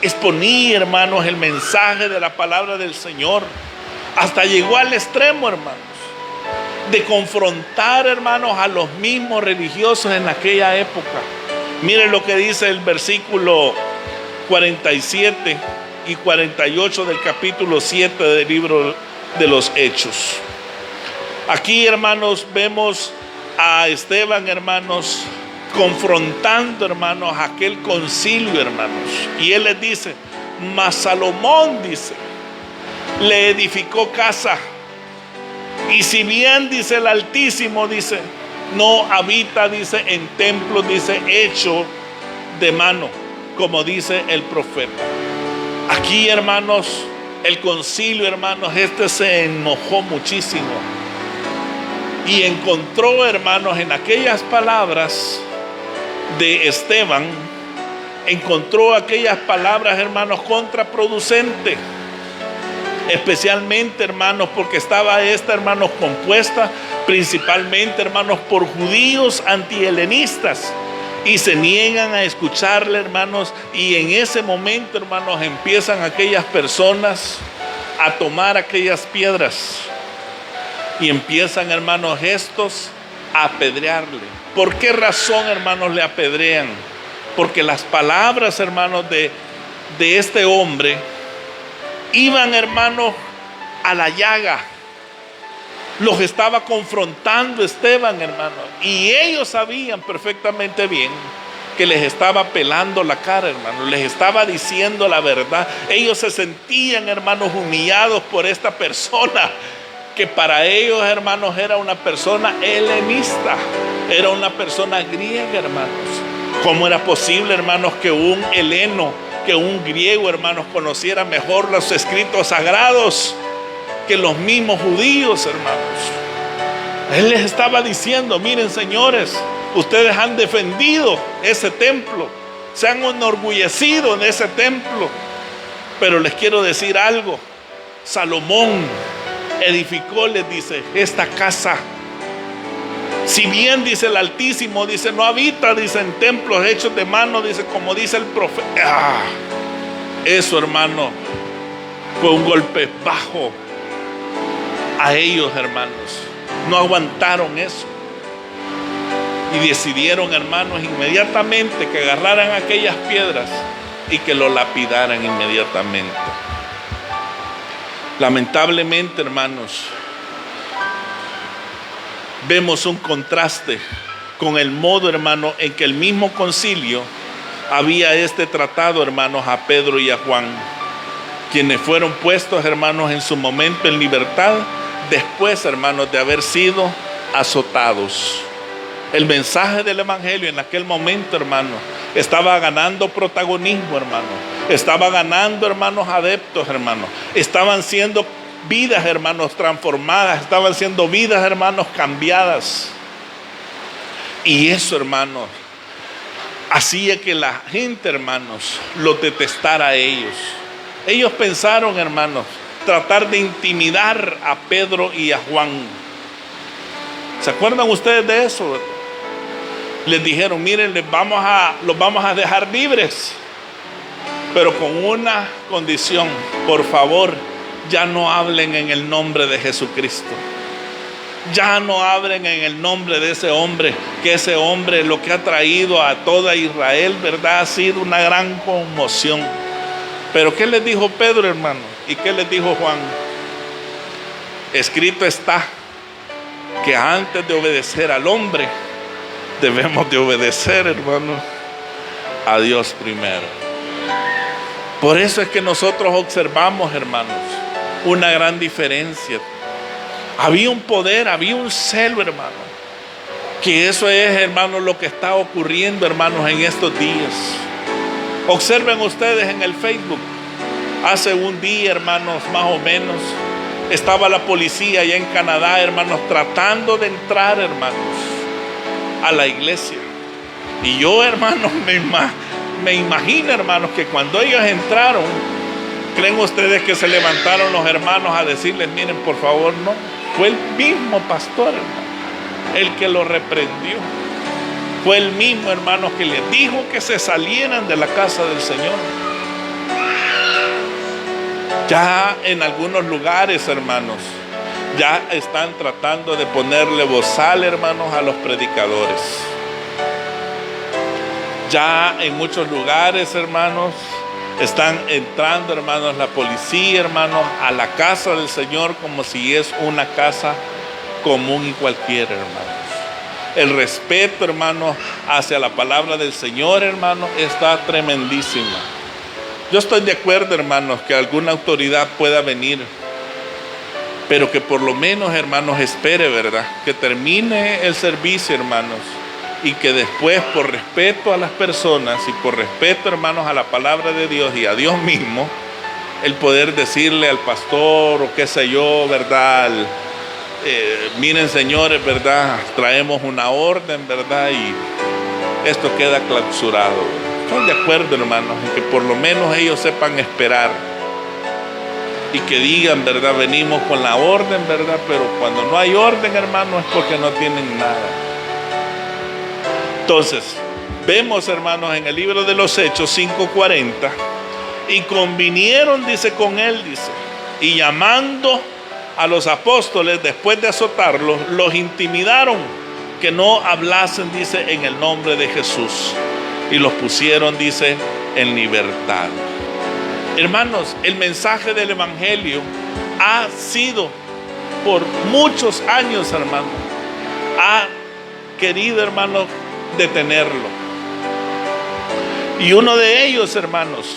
Exponía, hermanos, el mensaje de la palabra del Señor. Hasta llegó al extremo, hermanos, de confrontar, hermanos, a los mismos religiosos en aquella época. Miren lo que dice el versículo 47 y 48 del capítulo 7 del libro de los Hechos. Aquí, hermanos, vemos a Esteban, hermanos, confrontando, hermanos, aquel concilio, hermanos. Y él les dice: mas Salomón, dice, le edificó casa. Y si bien, dice, el Altísimo, dice, no habita, dice, en templos, dice, hecho de mano, como dice el profeta. Aquí, hermanos, el concilio, hermanos, se enojó muchísimo. Y encontró, hermanos, en aquellas palabras de Esteban, encontró aquellas palabras, hermanos, contraproducentes. Especialmente, hermanos, porque estaba hermanos, compuesta principalmente, hermanos, por judíos antihelenistas. Y se niegan a escucharle, hermanos. Y en ese momento, hermanos, empiezan aquellas personas a tomar aquellas piedras. Y empiezan, hermanos, estos a apedrearle. ¿Por qué razón, hermanos, le apedrean? Porque las palabras, hermanos, de este hombre iban, hermanos, a la llaga. Los estaba confrontando Esteban, hermanos. Y ellos sabían perfectamente bien que les estaba pelando la cara, hermanos. Les estaba diciendo la verdad. Ellos se sentían, hermanos, humillados por esta persona, que para ellos, hermanos, era una persona helenista, era una persona griega, hermanos. ¿Cómo era posible, hermanos, que un heleno, que un griego, hermanos, conociera mejor los escritos sagrados que los mismos judíos, hermanos? Él les estaba diciendo: miren, señores, ustedes han defendido ese templo, se han enorgullecido en ese templo, pero les quiero decir algo. Salomón edificó, les dice, esta casa. Si bien, dice, el Altísimo, dice, no habita, dice, en templos hechos de mano, dice, como dice el profeta. Eso, hermano, fue un golpe bajo a ellos, hermanos. No aguantaron eso. Y decidieron, hermanos, inmediatamente que agarraran aquellas piedras y que lo lapidaran inmediatamente. Lamentablemente, hermanos, vemos un contraste con el modo, hermano, en que el mismo concilio había tratado, hermanos, a Pedro y a Juan, quienes fueron puestos, hermanos, en su momento en libertad, después, hermanos, de haber sido azotados. El mensaje del evangelio en aquel momento, hermano, estaba ganando protagonismo, hermano. Estaba ganando, hermanos, adeptos, hermanos. Estaban siendo vidas, hermanos, transformadas. Estaban siendo vidas, hermanos, cambiadas. Y eso, hermanos, hacía que la gente, hermanos, lo detestara a ellos. Ellos pensaron, hermanos, tratar de intimidar a Pedro y a Juan. ¿Se acuerdan ustedes de eso? Les dijeron: miren, los vamos a dejar libres, pero con una condición: por favor, ya no hablen en el nombre de Jesucristo. Ya no hablen en el nombre de ese hombre, que ese hombre lo que ha traído a toda Israel, ¿verdad? Ha sido una gran conmoción. Pero ¿qué les dijo Pedro, hermano? ¿Y qué les dijo Juan? Escrito está que antes de obedecer al hombre, debemos de obedecer, hermano, a Dios primero. Por eso es que nosotros observamos, hermanos, una gran diferencia. Había un poder, había un celo, hermano. Que eso es, hermanos, lo que está ocurriendo, hermanos, en estos días. Observen ustedes en el Facebook. Hace un día, hermanos, más o menos, estaba la policía allá en Canadá, hermanos, tratando de entrar, hermanos, a la iglesia. Y yo, hermanos, me imagino, hermanos, que cuando ellos entraron, ¿creen ustedes que se levantaron los hermanos a decirles: miren, por favor? No, fue el mismo pastor, hermano. el que lo reprendió. Fue el mismo, hermanos, que les dijo que se salieran de la casa del Señor. Ya en algunos lugares, hermanos, ya están tratando de ponerle bozal, hermanos, a los predicadores. Ya en muchos lugares, hermanos, están entrando, hermanos, la policía, hermanos, a la casa del Señor como si es una casa común y cualquiera, hermanos. El respeto, hermanos, hacia la palabra del Señor, hermanos, está tremendísima. Yo estoy de acuerdo, hermanos, que alguna autoridad pueda venir, pero que por lo menos, hermanos, espere, ¿verdad? Que termine el servicio, hermanos, y que después, por respeto a las personas y por respeto, hermanos, a la palabra de Dios y a Dios mismo, el poder decirle al pastor o qué sé yo, ¿verdad? Miren, señores, ¿verdad? Traemos una orden, ¿verdad? Y esto queda clausurado. Estoy de acuerdo, hermanos, en que por lo menos ellos sepan esperar y que digan, ¿verdad? Venimos con la orden, ¿verdad? Pero cuando no hay orden, hermanos, es porque no tienen nada. Entonces, vemos, hermanos, en el libro de los Hechos 5:40, y convinieron, dice, con él, dice, y llamando a los apóstoles, después de azotarlos, los intimidaron que no hablasen, dice, en el nombre de Jesús, y los pusieron, dice, en libertad. Hermanos, el mensaje del evangelio ha sido por muchos años, hermanos, ha querido, hermanos, detenerlo. Y uno de ellos, hermanos,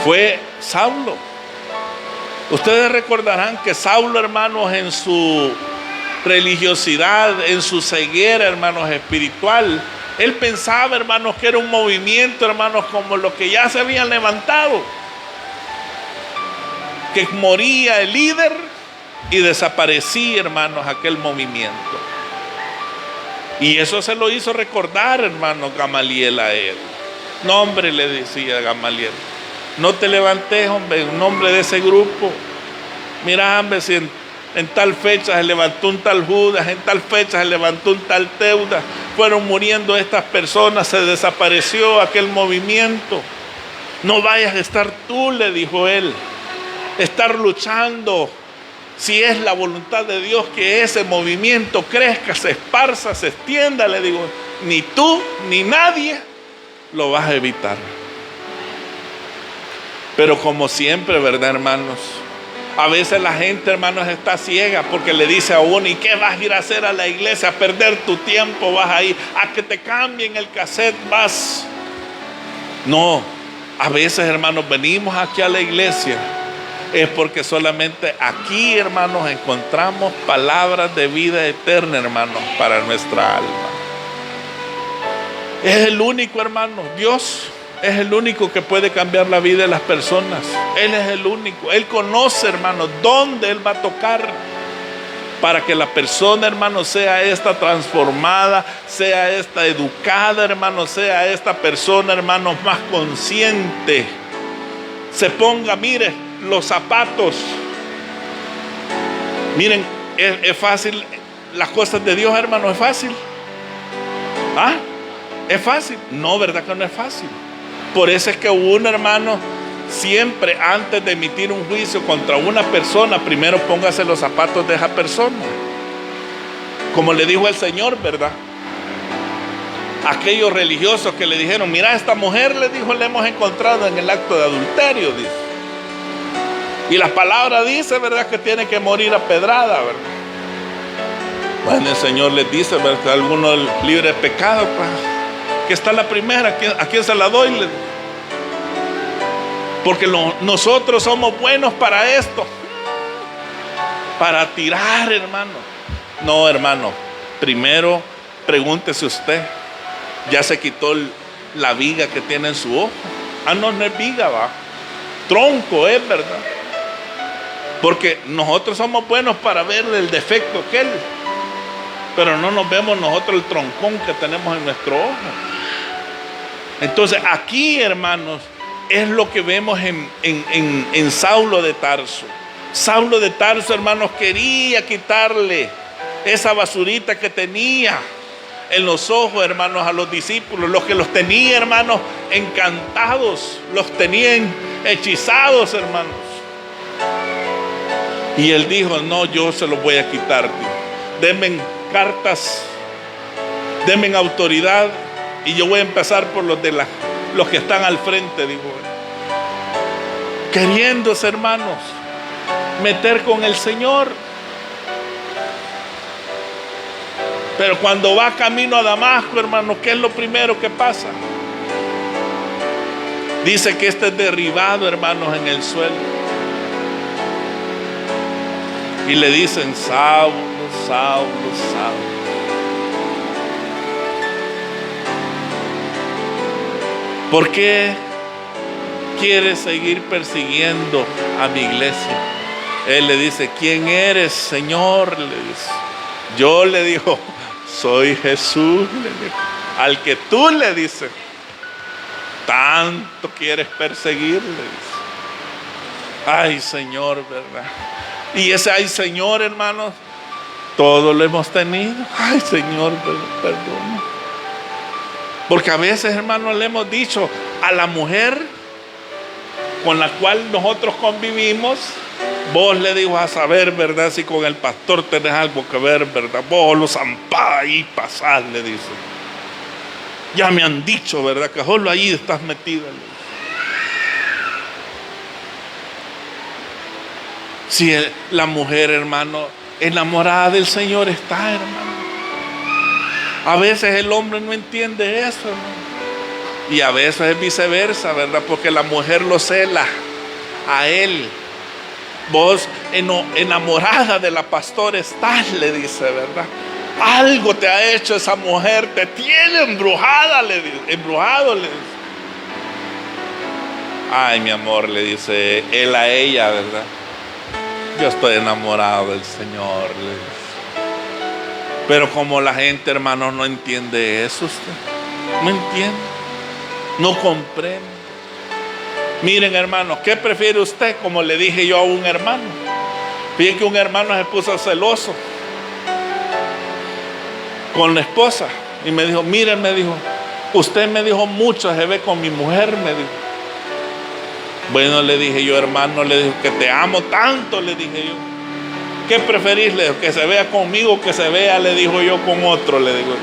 fue Saulo. Ustedes recordarán que Saulo, hermanos, en su religiosidad, en su ceguera, hermanos, espiritual, él pensaba, hermanos, que era un movimiento, hermanos, como los que ya se habían levantado, que moría el líder y desaparecía, hermanos, aquel movimiento. Y eso se lo hizo recordar, hermano, Gamaliel a él. No, hombre, le decía Gamaliel, no te levantes, hombre, en nombre de ese grupo. Mira, hombre, si en tal fecha se levantó un tal Judas, en tal fecha se levantó un tal Teudas, fueron muriendo estas personas, se desapareció aquel movimiento. No vayas a estar tú, le dijo él, estar luchando. Si es la voluntad de Dios que ese movimiento crezca, se esparza, se extienda, le digo, ni tú ni nadie lo vas a evitar. Pero como siempre, ¿verdad, hermanos? A veces la gente, hermanos, está ciega porque le dice a uno, ¿y qué vas a ir a hacer a la iglesia? A perder tu tiempo, vas a ir a que te cambien el cassette, vas. No, a veces, hermanos, venimos aquí a la iglesia. Es porque solamente aquí, hermanos, encontramos palabras de vida eterna, hermanos, para nuestra alma. Es el único, hermanos, Dios es el único que puede cambiar la vida de las personas. Él es el único. Él conoce, hermanos, dónde Él va a tocar para que la persona, hermanos, sea esta transformada, sea esta educada, hermanos, sea esta persona, hermanos, más consciente. Se ponga, mire, los zapatos. Miren, es fácil. Las cosas de Dios, hermanos, es fácil. ¿Ah? ¿Es fácil? No, ¿verdad que no es fácil? Por eso es que uno, hermano, siempre antes de emitir un juicio contra una persona, primero póngase los zapatos de esa persona. Como le dijo el Señor, ¿verdad? Aquellos religiosos que le dijeron, mira, esta mujer, le dijo, la hemos encontrado en el acto de adulterio, dice. Y la palabra dice, ¿verdad?, que tiene que morir apedrada, ¿verdad? Bueno, el Señor les dice, ¿verdad?, que alguno libre de pecado, pues, que está la primera, ¿a quién se la doy? Porque nosotros somos buenos para esto, para tirar, hermano. No, hermano, primero pregúntese usted, ¿ya se quitó la viga que tiene en su ojo? Ah, no, no es viga, va, tronco es, ¿verdad? Porque nosotros somos buenos para verle el defecto que él, pero no nos vemos nosotros el troncón que tenemos en nuestro ojo. Entonces aquí, hermanos, es lo que vemos en Saulo de Tarso. Saulo de Tarso, hermanos, quería quitarle esa basurita que tenía en los ojos, hermanos, a los discípulos, los que los tenía, hermanos, encantados, los tenían hechizados, hermanos. Y él dijo: no, yo se los voy a quitar. Denme cartas, denme autoridad, y yo voy a empezar por los que están al frente, dijo él. Queriéndose, hermanos, meter con el Señor. Pero cuando va camino a Damasco, hermanos, ¿qué es lo primero que pasa? Dice que es derribado, hermanos, en el suelo. Y le dicen: Saulo, Saulo, Saulo. ¿Por qué quieres seguir persiguiendo a mi iglesia? Él le dice: ¿quién eres, Señor? Le dice. Yo, le dijo, soy Jesús, le dijo, al que tú, le dices, tanto quieres perseguir, le dice. Ay, Señor, ¿verdad? Y ese ay, Señor, hermanos, todo lo hemos tenido. Ay, Señor, perdona. Porque a veces, hermanos, le hemos dicho a la mujer con la cual nosotros convivimos: vos, le digo, a saber, ¿verdad? Si con el pastor tenés algo que ver, ¿verdad? Vos lo zampás y pasás, le dice. Ya me han dicho, ¿verdad? Que solo ahí estás metida. Si la mujer, hermano, enamorada del Señor está, hermano. A veces el hombre no entiende eso, hermano. Y a veces es viceversa, ¿verdad? Porque la mujer lo cela a él. Vos enamorada de la pastora estás, le dice, ¿verdad? Algo te ha hecho esa mujer, te tiene embrujada, le dice, embrujado, le dice. Ay, mi amor, le dice él a ella, ¿verdad? Yo estoy enamorado del Señor, le dice. Pero como la gente, hermanos, no entiende eso, usted no entiende, no comprende. Miren, hermanos, ¿qué prefiere usted? Como le dije yo a un hermano. Fíjense que un hermano se puso celoso con la esposa y me dijo: miren, me dijo, usted me dijo mucho, se ve con mi mujer, me dijo. Bueno, le dije yo, hermano, le dije que te amo tanto, le dije yo. ¿Qué preferís? Le dijo, que se vea conmigo, que se vea, le dijo yo, con otro, le digo yo.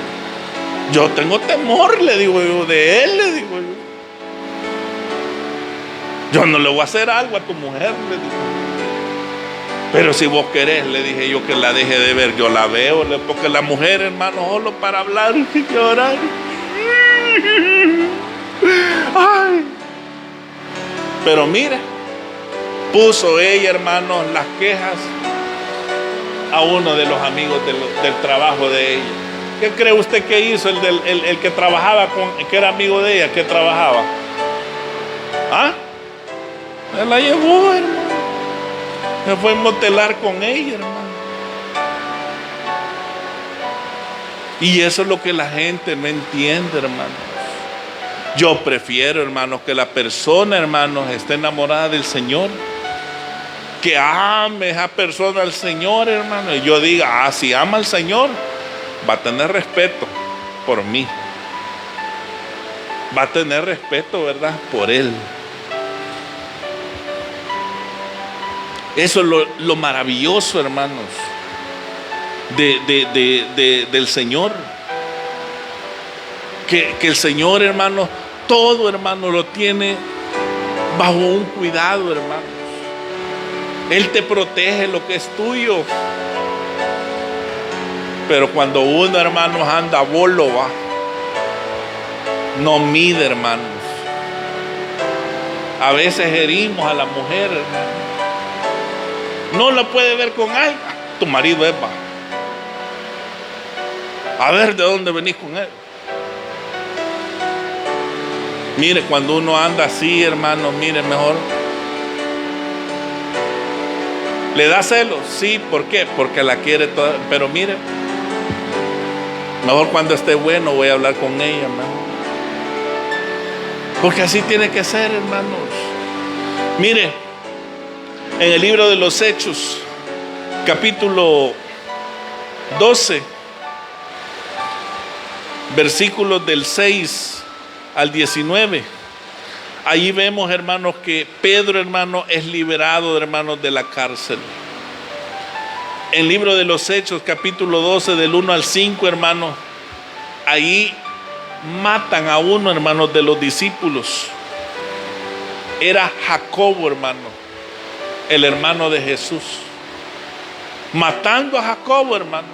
Yo tengo temor, le digo yo, de él, le digo yo. Yo no le voy a hacer algo a tu mujer, le digo. Pero si vos querés, le dije yo, que la deje de ver, yo la veo, porque la mujer, hermano, solo para hablar y llorar. Ay. Pero mire, puso ella, hermano, las quejas a uno de los amigos del trabajo de ella. ¿Qué cree usted que hizo el que trabajaba que era amigo de ella, que trabajaba? ¿Ah? Él la llevó, hermano. Se fue a motelar con ella, hermano. Y eso es lo que la gente no entiende, hermano. Yo prefiero, hermanos, que la persona, hermanos, esté enamorada del Señor, que ame esa persona al Señor, hermano. Y yo diga: si ama al Señor, va a tener respeto por mí. Va a tener respeto, ¿verdad? Por Él. Eso es lo maravilloso, hermanos, del Señor. Que el Señor, hermano, todo, hermano, lo tiene bajo un cuidado, hermanos. Él te protege lo que es tuyo. Pero cuando uno, hermanos, anda a bolo, va, no mide, hermanos. A veces herimos a la mujer, hermano. No la puede ver con alguien. Tu marido es, va. A ver de dónde venís con él. Mire, cuando uno anda así, hermano, mire, mejor. ¿Le da celos? Sí, ¿por qué? Porque la quiere toda. Pero mire, mejor cuando esté bueno voy a hablar con ella, hermano. Porque así tiene que ser, hermanos. Mire, en el libro de los Hechos, capítulo 12, versículos del 6 al 19. Allí vemos, hermanos, que Pedro, hermano, es liberado, hermanos, de la cárcel. En el libro de los Hechos, capítulo 12, del 1 al 5, hermanos, ahí matan a uno, hermanos, de los discípulos. Era Jacobo, hermano, el hermano de Jesús. Matando a Jacobo, hermanos,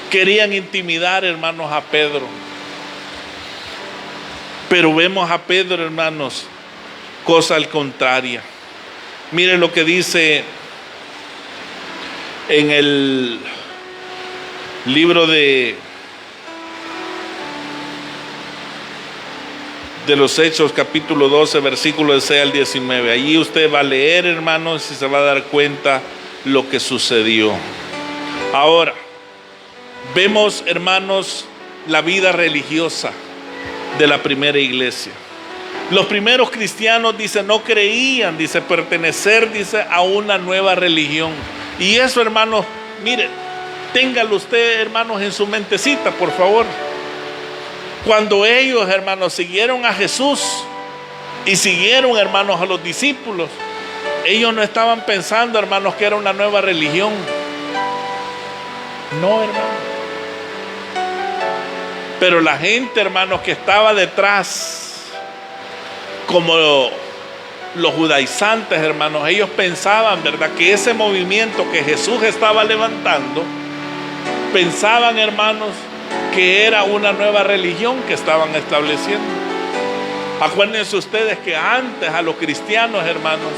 querían intimidar, hermanos, a Pedro. Pero vemos a Pedro, hermanos, cosa al contraria. Mire lo que dice en el libro de los Hechos, capítulo 12, versículo del 6 al 19. Allí usted va a leer, hermanos, y se va a dar cuenta lo que sucedió. Ahora, vemos, hermanos, la vida religiosa de la primera iglesia. Los primeros cristianos, dice, no creían, dice, pertenecer, dice, a una nueva religión. Y eso, hermanos, mire, téngalo usted, hermanos, en su mentecita, por favor. Cuando ellos, hermanos, siguieron a Jesús y siguieron, hermanos, a los discípulos, ellos no estaban pensando, hermanos, que era una nueva religión. No, hermanos. Pero la gente, hermanos, que estaba detrás, como los judaizantes, hermanos, ellos pensaban, ¿verdad?, que ese movimiento que Jesús estaba levantando, pensaban, hermanos, que era una nueva religión que estaban estableciendo. Acuérdense ustedes que antes a los cristianos, hermanos,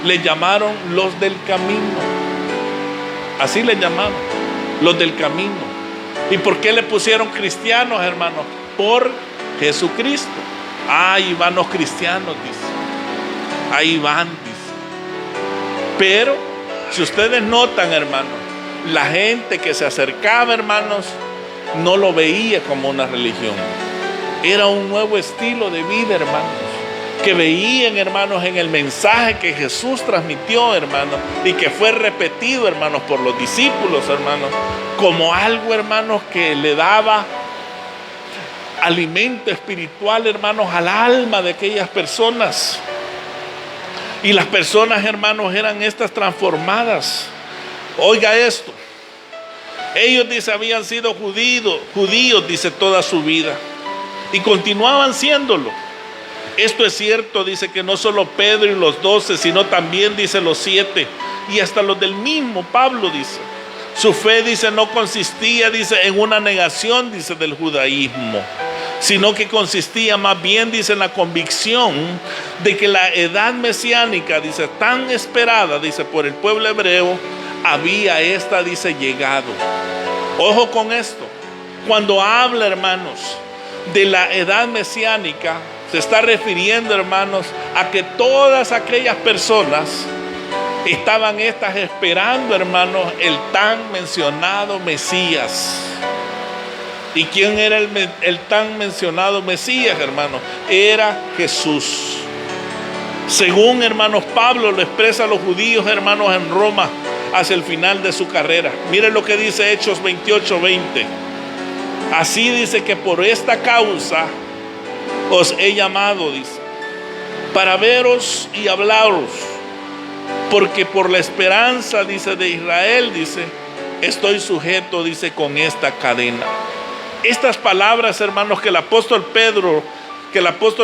les llamaron los del camino. Así les llamaron, los del camino. ¿Y por qué le pusieron cristianos, hermanos? Por Jesucristo. Ahí van los cristianos, dice. Ahí van, dice. Pero, si ustedes notan, hermanos, la gente que se acercaba, hermanos, no lo veía como una religión. Era un nuevo estilo de vida, hermanos, que veían, hermanos, en el mensaje que Jesús transmitió, hermanos, y que fue repetido, hermanos, por los discípulos, hermanos, como algo, hermanos, que le daba alimento espiritual, hermanos, al alma de aquellas personas. Y las personas, hermanos, eran estas transformadas. Oiga esto. Ellos, dice, habían sido judíos, dice, toda su vida. Y continuaban siéndolo. Esto es cierto, dice, que no solo Pedro y los 12, sino también, dice, los 7. Y hasta los del mismo Pablo, dice. Su fe, dice, no consistía, dice, en una negación, dice, del judaísmo, sino que consistía más bien, dice, en la convicción de que la edad mesiánica, dice, tan esperada, dice, por el pueblo hebreo, había esta, dice, llegado. Ojo con esto. Cuando habla, hermanos, de la edad mesiánica, se está refiriendo, hermanos, a que todas aquellas personas estaban esperando, hermanos, el tan mencionado Mesías. ¿Y quién era el tan mencionado Mesías, hermanos? Era Jesús. Según, hermanos, Pablo lo expresa a los judíos, hermanos, en Roma hacia el final de su carrera. Miren lo que dice Hechos 28:20. Así dice que por esta causa os he llamado, dice, para veros y hablaros, porque por la esperanza, dice, de Israel, dice, estoy sujeto, dice, con esta cadena. Estas palabras, hermanos, que el apóstol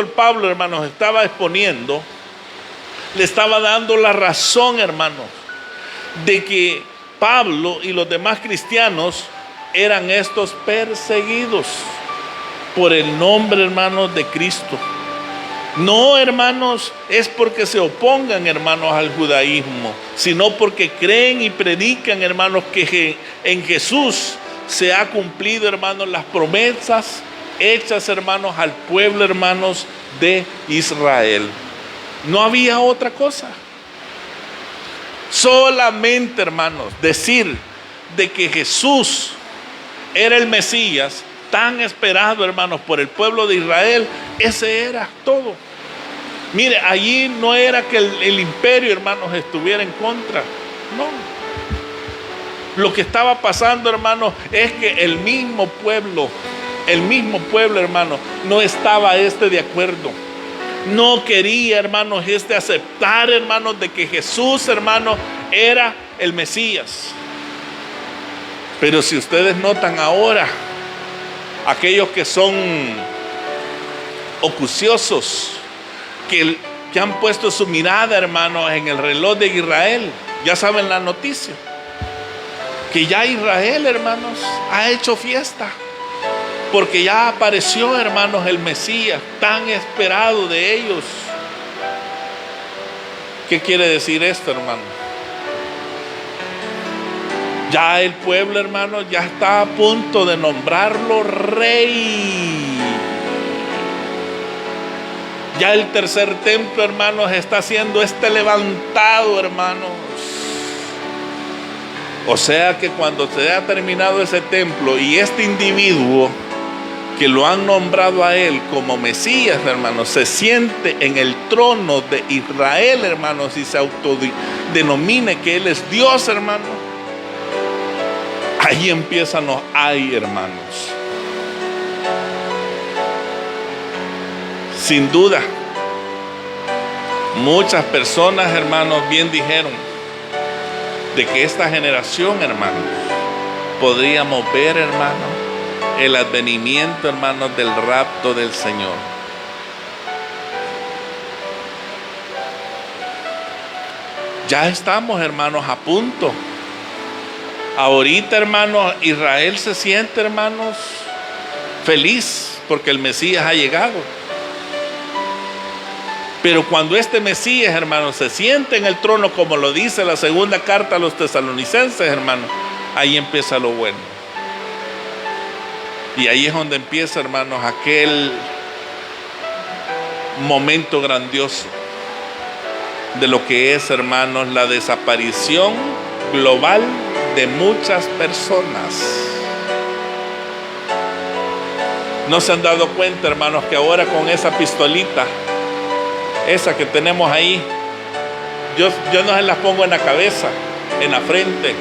Pablo, hermanos, estaba exponiendo, le estaba dando la razón, hermanos, de que Pablo y los demás cristianos eran estos perseguidos por el nombre, hermanos, de Cristo. No, hermanos, es porque se opongan, hermanos, al judaísmo, sino porque creen y predican, hermanos, que en Jesús se ha cumplido, hermanos, las promesas hechas, hermanos, al pueblo, hermanos, de Israel. No había otra cosa. Solamente, hermanos, decir de que Jesús era el Mesías tan esperado, hermanos, por el pueblo de Israel, ese era todo. Mire, allí no era que el imperio, hermanos, estuviera en contra. No. Lo que estaba pasando, hermanos, es que el mismo pueblo, hermanos, no estaba de acuerdo. No quería, hermanos, aceptar, hermanos, de que Jesús, hermanos, era el Mesías. Pero si ustedes notan ahora, aquellos que son ocuciosos, que han puesto su mirada, hermanos, en el reloj de Israel, ya saben la noticia, que ya Israel, hermanos, ha hecho fiesta, porque ya apareció, hermanos, el Mesías tan esperado de ellos. ¿Qué quiere decir esto, hermanos? Ya el pueblo, hermanos, ya está a punto de nombrarlo rey. Ya el tercer templo, hermanos, está siendo levantado, hermanos. O sea que cuando se haya terminado ese templo y individuo que lo han nombrado a él como Mesías, hermanos, se siente en el trono de Israel, hermanos, y se autodenomine que él es Dios, hermanos, ahí empiezan los ay, hermanos. Sin duda, muchas personas, hermanos, bien dijeron de que esta generación, hermanos, podríamos ver, hermanos, el advenimiento, hermanos, del rapto del Señor. Ya estamos, hermanos, a punto. Ahorita, hermanos, Israel se siente, hermanos, feliz porque el Mesías ha llegado. Pero cuando Mesías, hermanos, se siente en el trono, como lo dice la segunda carta a los tesalonicenses, hermanos, ahí empieza lo bueno. Y ahí es donde empieza, hermanos, aquel momento grandioso de lo que es, hermanos, la desaparición global de muchas personas. ¿No se han dado cuenta, hermanos, que ahora con esa pistolita, esa que tenemos ahí, yo no se las pongo en la cabeza, en la frente,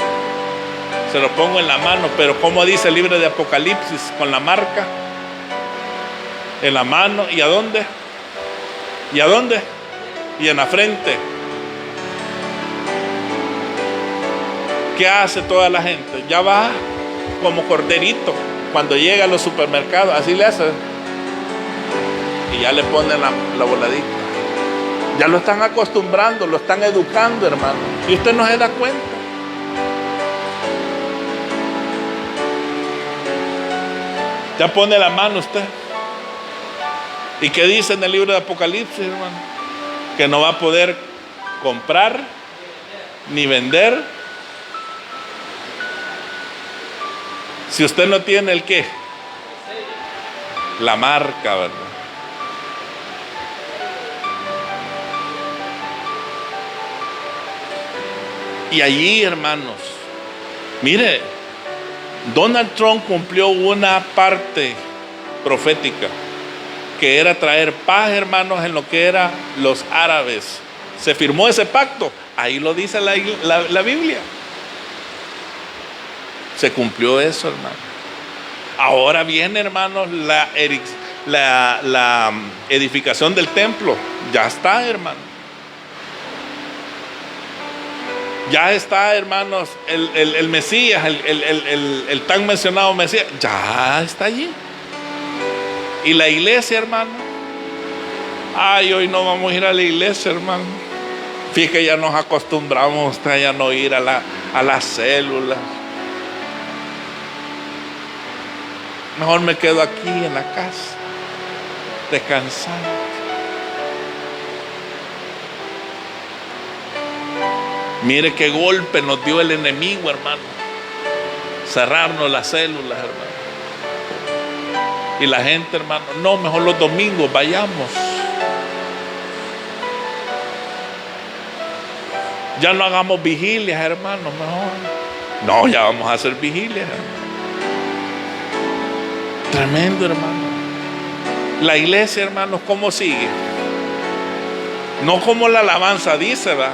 se lo pongo en la mano, pero como dice el libro de Apocalipsis, con la marca en la mano? ¿Y a dónde? ¿Y a dónde? Y en la frente. ¿Qué hace toda la gente? Ya va como corderito cuando llega a los supermercados, así le hace, y ya le ponen la voladita. Ya lo están acostumbrando, lo están educando, hermano, y usted no se da cuenta. Ya pone la mano usted. ¿Y qué dice en el libro de Apocalipsis, hermano? Que no va a poder comprar ni vender si usted no tiene el qué, la marca, ¿verdad? Y allí, hermanos, mire, Donald Trump cumplió una parte profética, que era traer paz, hermanos, en lo que eran los árabes. Se firmó ese pacto, ahí lo dice la Biblia. Se cumplió eso, hermano. Ahora viene, hermanos, la edificación del templo. Ya está, hermano. Ya está, hermanos, el Mesías, el tan mencionado Mesías, ya está allí. Y la iglesia, hermano, ay, hoy no vamos a ir a la iglesia, hermano. Fíjate que ya nos acostumbramos a ya no ir a las células. Mejor me quedo aquí en la casa, descansando. Mire qué golpe nos dio el enemigo, hermano. Cerrarnos las células, hermano. Y la gente, hermano, no, mejor los domingos vayamos. Ya no hagamos vigilias, hermano, mejor. No, ya vamos a hacer vigilias, hermano. Tremendo, hermano. La iglesia, hermanos, ¿cómo sigue? No como la alabanza dice, ¿verdad?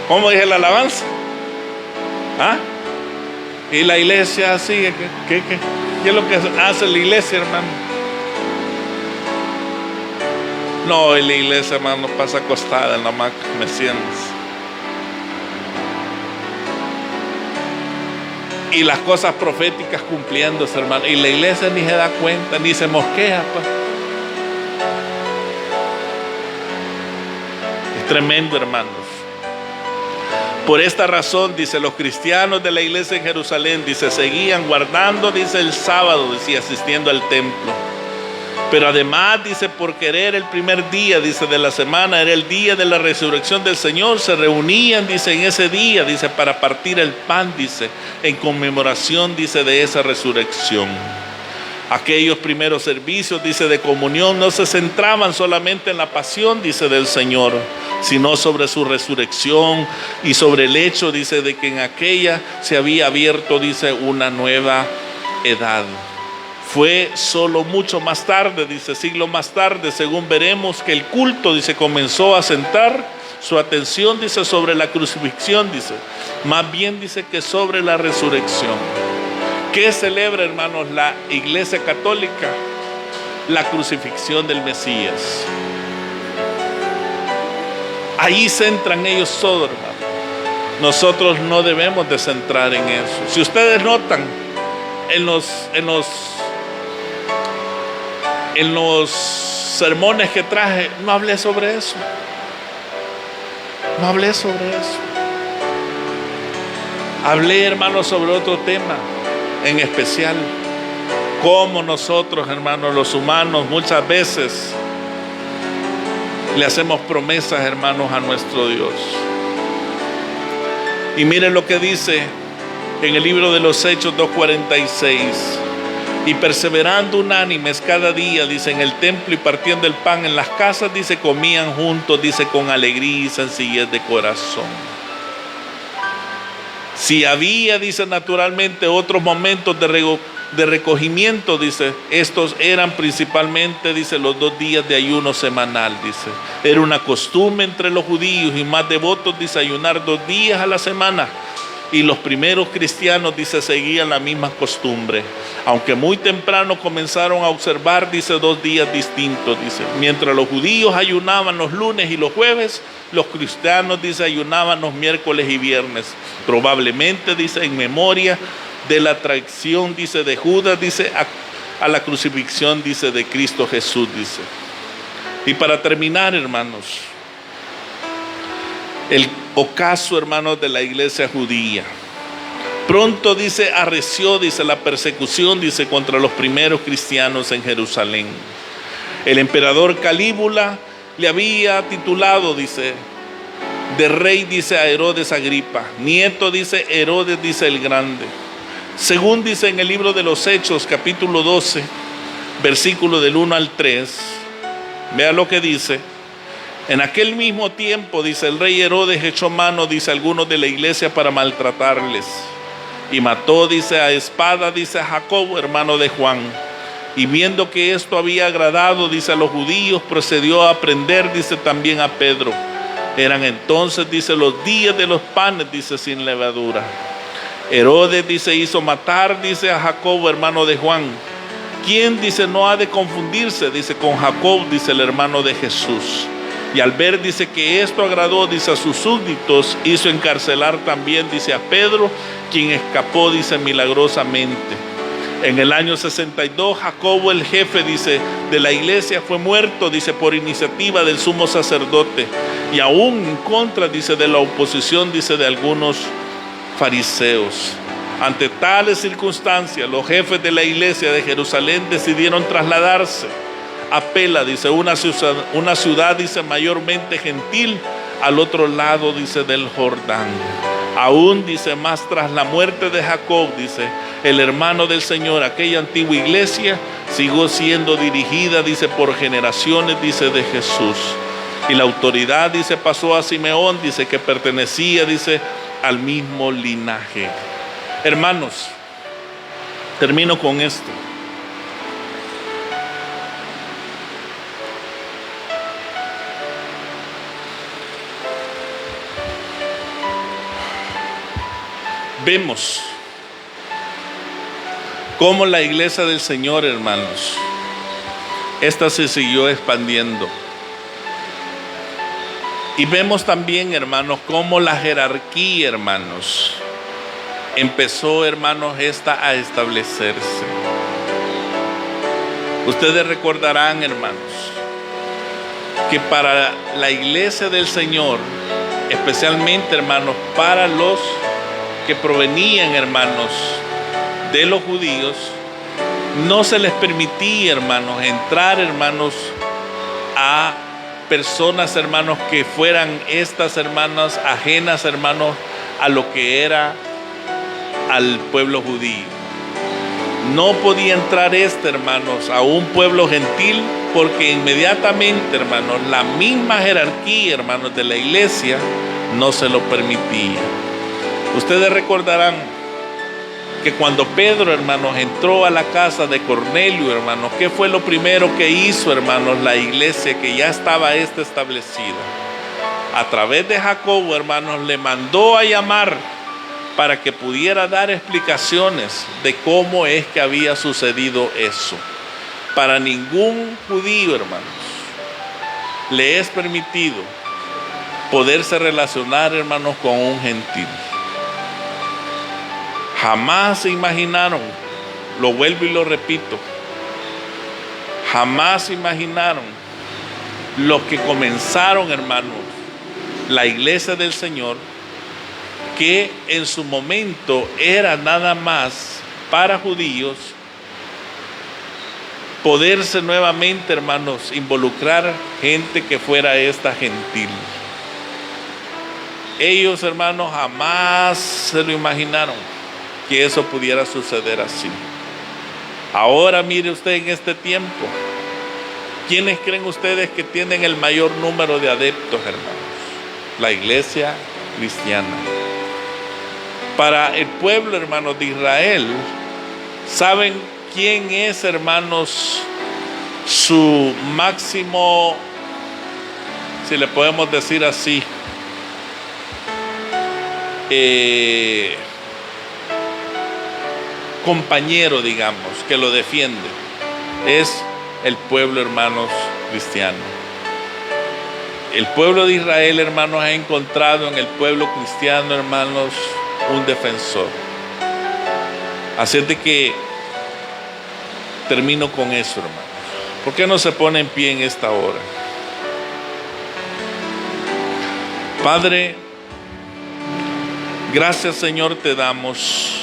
¿Cómo dice la alabanza? ¿Ah? Y la iglesia sigue. ¿Qué es lo que hace la iglesia, hermano? No, en la iglesia, hermano, pasa acostada en la hamaca, ¿me entiendes? Y las cosas proféticas cumpliéndose, hermano. Y la iglesia ni se da cuenta, ni se mosquea, pues. Es tremendo, hermanos. Por esta razón, dice, los cristianos de la iglesia en Jerusalén, dice, seguían guardando, dice, el sábado, dice, asistiendo al templo. Pero además, dice, por querer el primer día, dice, de la semana, era el día de la resurrección del Señor, se reunían, dice, en ese día, dice, para partir el pan, dice, en conmemoración, dice, de esa resurrección. Aquellos primeros servicios, dice, de comunión no se centraban solamente en la pasión, dice, del Señor, sino sobre su resurrección y sobre el hecho, dice, de que en aquella se había abierto, dice, una nueva edad. Fue solo mucho más tarde, dice, siglos más tarde, según veremos, que el culto, dice, comenzó a centrar su atención, dice, sobre la crucifixión, dice, más bien, dice, que sobre la resurrección. ¿Qué celebra, hermanos, la Iglesia Católica? La crucifixión del Mesías. Ahí centran ellos todo, hermano. Nosotros no debemos de centrar en eso. Si ustedes notan, en los sermones que traje, no hablé sobre eso. No hablé sobre eso. Hablé, hermanos, sobre otro tema en especial. Cómo nosotros, hermanos, los humanos, muchas veces le hacemos promesas, hermanos, a nuestro Dios. Y miren lo que dice en el libro de los Hechos 2:46. Y perseverando unánimes cada día, dice, en el templo y partiendo el pan en las casas, dice, comían juntos, dice, con alegría y sencillez de corazón. Si había, dice, naturalmente otros momentos de recogimiento, dice, estos eran principalmente, dice, los 2 días de ayuno semanal, dice. Era una costumbre entre los judíos y más devotos, dice, ayunar 2 días a la semana. Y los primeros cristianos, dice, seguían la misma costumbre. Aunque muy temprano comenzaron a observar, dice, 2 días distintos, dice. Mientras los judíos ayunaban los lunes y los jueves, los cristianos, dice, ayunaban los miércoles y viernes. Probablemente, dice, en memoria de la traición, dice, de Judas, dice, a la crucifixión, dice, de Cristo Jesús, dice. Y para terminar, hermanos, el ocaso, hermanos, de la iglesia judía. Pronto, dice, arreció, dice, la persecución, dice, contra los primeros cristianos en Jerusalén. El emperador Calígula le había titulado, dice, de rey, dice, a Herodes Agripa, nieto, dice, Herodes, dice, el Grande. Según dice en el libro de los Hechos, capítulo 12, versículo del 1 al 3, vea lo que dice. En aquel mismo tiempo, dice, el rey Herodes echó mano, dice, a algunos de la iglesia para maltratarles. Y mató, dice, a espada, dice, a Jacobo, hermano de Juan. Y viendo que esto había agradado, dice, a los judíos, procedió a prender, dice, también a Pedro. Eran entonces, dice, los días de los panes, dice, sin levadura. Herodes, dice, hizo matar, dice, a Jacobo, hermano de Juan. ¿Quién, dice, no ha de confundirse, dice, con Jacob, dice, el hermano de Jesús? Y al ver, dice, que esto agradó, dice, a sus súbditos, hizo encarcelar también, dice, a Pedro, quien escapó, dice, milagrosamente. En el año 62, Jacobo, el jefe, dice, de la iglesia, fue muerto, dice, por iniciativa del sumo sacerdote, y aún en contra, dice, de la oposición, dice, de algunos fariseos. Ante tales circunstancias, los jefes de la iglesia de Jerusalén decidieron trasladarse a Pela, dice, una ciudad, dice, mayormente gentil, al otro lado, dice, del Jordán. Aún, dice, más tras la muerte de Jacob, dice, el hermano del Señor, aquella antigua iglesia siguió siendo dirigida, dice, por generaciones, dice, de Jesús. Y la autoridad, dice, pasó a Simeón, dice, que pertenecía, dice, al mismo linaje. Hermanos, termino con esto. Vemos cómo la iglesia del Señor, hermanos, esta se siguió expandiendo. Y vemos también, hermanos, cómo la jerarquía, hermanos, empezó, hermanos, esta a establecerse. Ustedes recordarán, hermanos, que para la iglesia del Señor, especialmente, hermanos, para los que provenían, hermanos, de los judíos, no se les permitía, hermanos, entrar, hermanos, a personas, hermanos, que fueran estas hermanas ajenas, hermanos, a lo que era al pueblo judío. No podía entrar hermanos, a un pueblo gentil, porque inmediatamente, hermanos, la misma jerarquía, hermanos, de la iglesia no se lo permitía. Ustedes recordarán que cuando Pedro, hermanos, entró a la casa de Cornelio, hermanos, ¿qué fue lo primero que hizo, hermanos, la iglesia que ya estaba establecida? A través de Jacobo, hermanos, le mandó a llamar para que pudiera dar explicaciones de cómo es que había sucedido eso. Para ningún judío, hermanos, le es permitido poderse relacionar, hermanos, con un gentil. Jamás se imaginaron, lo vuelvo y lo repito, jamás se imaginaron los que comenzaron, hermanos, la iglesia del Señor, que en su momento era nada más para judíos, poderse nuevamente, hermanos, involucrar gente que fuera esta gentil. Ellos, hermanos, jamás se lo imaginaron que eso pudiera suceder así. Ahora mire usted en este tiempo, ¿quiénes creen ustedes que tienen el mayor número de adeptos, hermanos? La iglesia cristiana. Para el pueblo, hermanos, de Israel, ¿saben quién es, hermanos, su máximo, si le podemos decir así, compañero, digamos, que lo defiende? Es el pueblo, hermanos, cristiano. El pueblo de Israel, hermanos, ha encontrado en el pueblo cristiano, hermanos, un defensor. Así es de que termino con eso, hermanos. ¿Por qué no se pone en pie en esta hora? Padre, gracias, Señor, te damos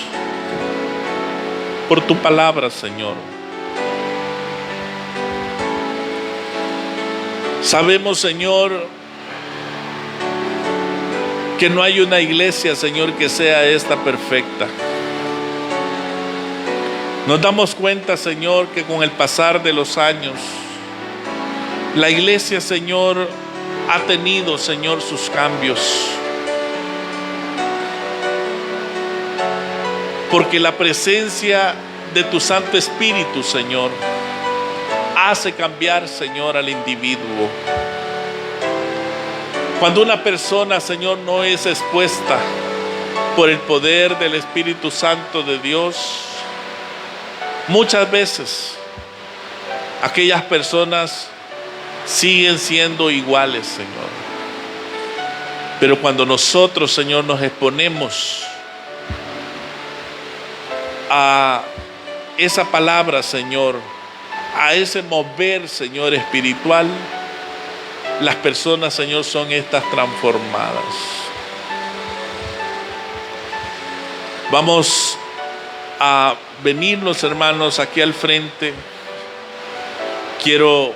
por tu palabra, Señor. Sabemos, Señor, que no hay una iglesia, Señor, que sea esta perfecta. Nos damos cuenta, Señor, que con el pasar de los años, la iglesia, Señor, ha tenido, Señor, sus cambios. Porque la presencia de tu Santo Espíritu, Señor, hace cambiar, Señor, al individuo. Cuando una persona, Señor, no es expuesta por el poder del Espíritu Santo de Dios, muchas veces aquellas personas siguen siendo iguales, Señor. Pero cuando nosotros, Señor, nos exponemos a esa palabra, Señor, a ese mover, Señor, espiritual, las personas, Señor, son estas transformadas. Vamos a venirnos, hermanos, aquí al frente. Quiero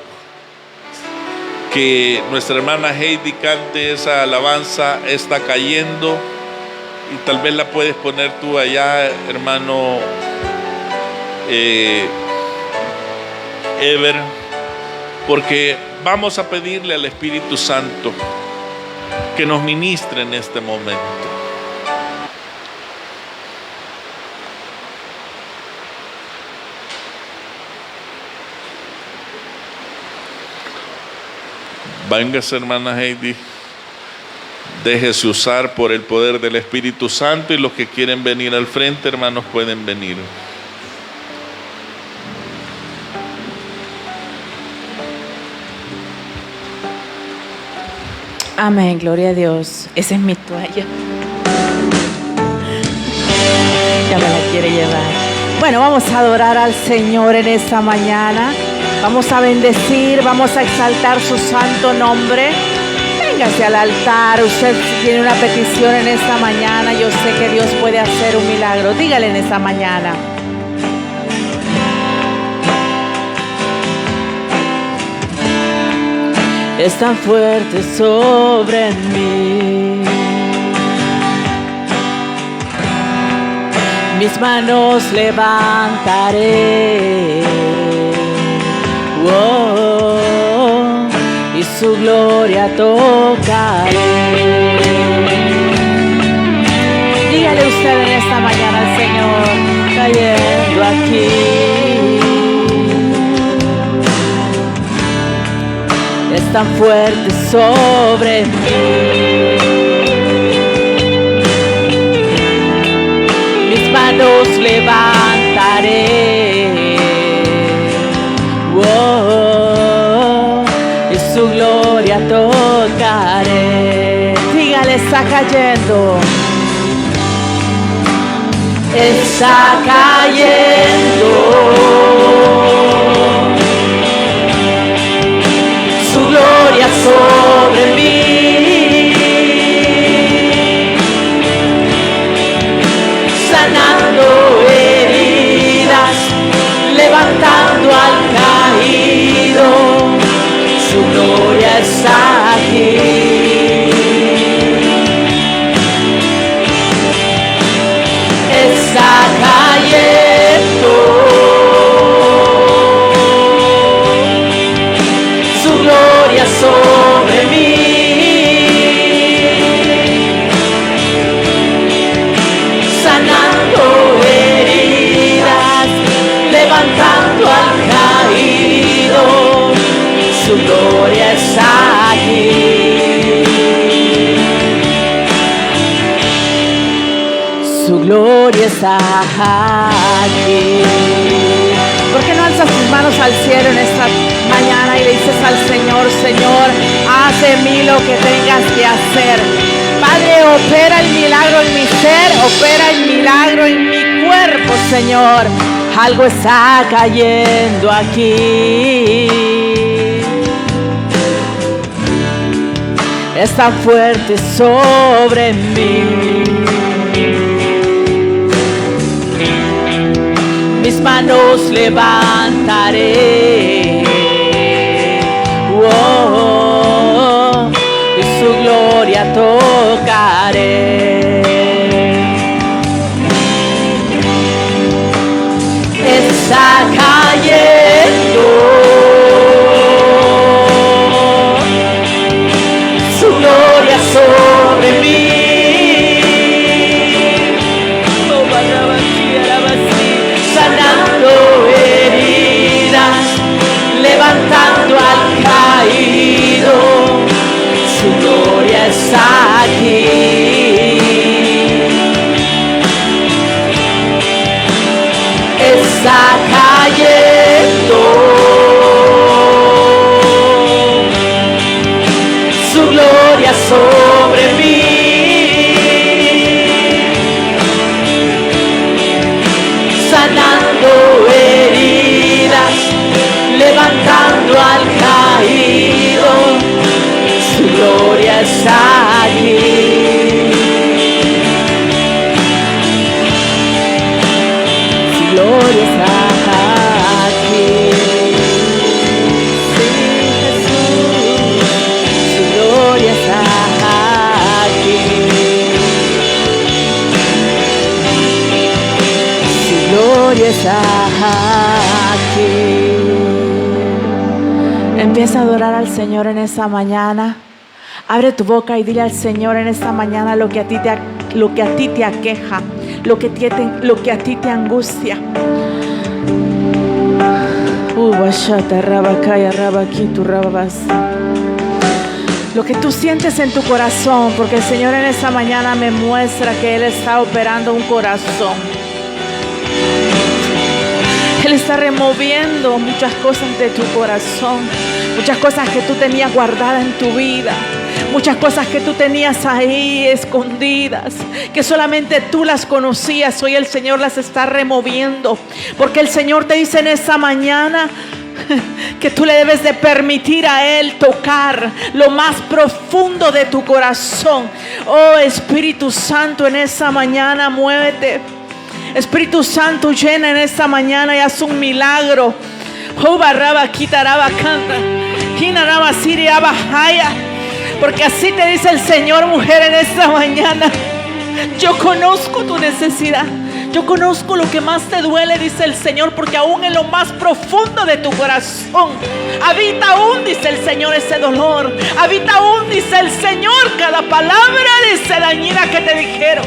que nuestra hermana Heidi cante esa alabanza, Está Cayendo, y tal vez la puedes poner tú allá, hermano Ever, porque vamos a pedirle al Espíritu Santo que nos ministre en este momento. Véngase, hermana Heidi, déjese usar por el poder del Espíritu Santo, y los que quieren venir al frente, hermanos, pueden venir. Amén, gloria a Dios. Esa es mi toalla. Ya me la quiere llevar. Bueno, vamos a adorar al Señor en esta mañana. Vamos a bendecir, vamos a exaltar su santo nombre. Véngase al altar. Usted tiene una petición en esta mañana. Yo sé que Dios puede hacer un milagro. Dígale en esta mañana. Es tan fuerte sobre mí. Mis manos levantaré. Oh, y su gloria tocaré. Dígale usted en esta mañana al Señor, cayendo aquí. Es tan fuerte sobre mí. Mis manos levantaré. Oh, y su gloria tocaré. Dígale, está cayendo. Está cayendo. Su gloria sobre mí. Sanando heridas, levantando al caído, su gloria está aquí. Está cayendo, su gloria sobre mí. Sanando heridas, levantando al caído, su gloria está aquí. Su gloria está aquí. ¿Por qué no alzas tus manos al cielo en esta mañana y le dices al Señor, Señor, haz de mí lo que tengas que hacer? Padre, opera el milagro en mi ser, opera el milagro en mi cuerpo, Señor. Algo está cayendo aquí. Es tan fuerte sobre mí. Mis manos levantaré. Oh, y su gloria tocaré. Está cayendo. Su gloria sobre mí. Sanando heridas, levantando al caído, su gloria está aquí. Está cayendo, su gloria sobre mí. Sanando heridas, levantando al caído, su gloria está aquí. Su gloria está aquí. Sí, Jesús, su gloria está aquí. Gloria está aquí. Empieza a adorar al Señor en esta mañana. Abre tu boca y dile al Señor en esta mañana lo que a ti te aqueja, lo que a ti te angustia. Lo que tú sientes en tu corazón, porque el Señor en esta mañana me muestra que Él está operando un corazón. Él está removiendo muchas cosas de tu corazón, muchas cosas que tú tenías guardadas en tu vida, Muchas cosas que tú tenías ahí escondidas, que solamente tú las conocías, hoy el Señor las está removiendo. Porque el Señor te dice en esta mañana que tú le debes de permitir a Él tocar lo más profundo de tu corazón. Oh Espíritu Santo, en esta mañana muévete. Espíritu Santo, llena en esta mañana y haz un milagro. Oh barraba quitaraba canta, quinaraba siria bajaya. Porque así te dice el Señor, mujer, en esta mañana. Yo conozco tu necesidad. Yo conozco lo que más te duele, dice el Señor, porque aún en lo más profundo de tu corazón habita aún, dice el Señor, ese dolor. Habita aún, dice el Señor, cada palabra, dice, dañina que te dijeron.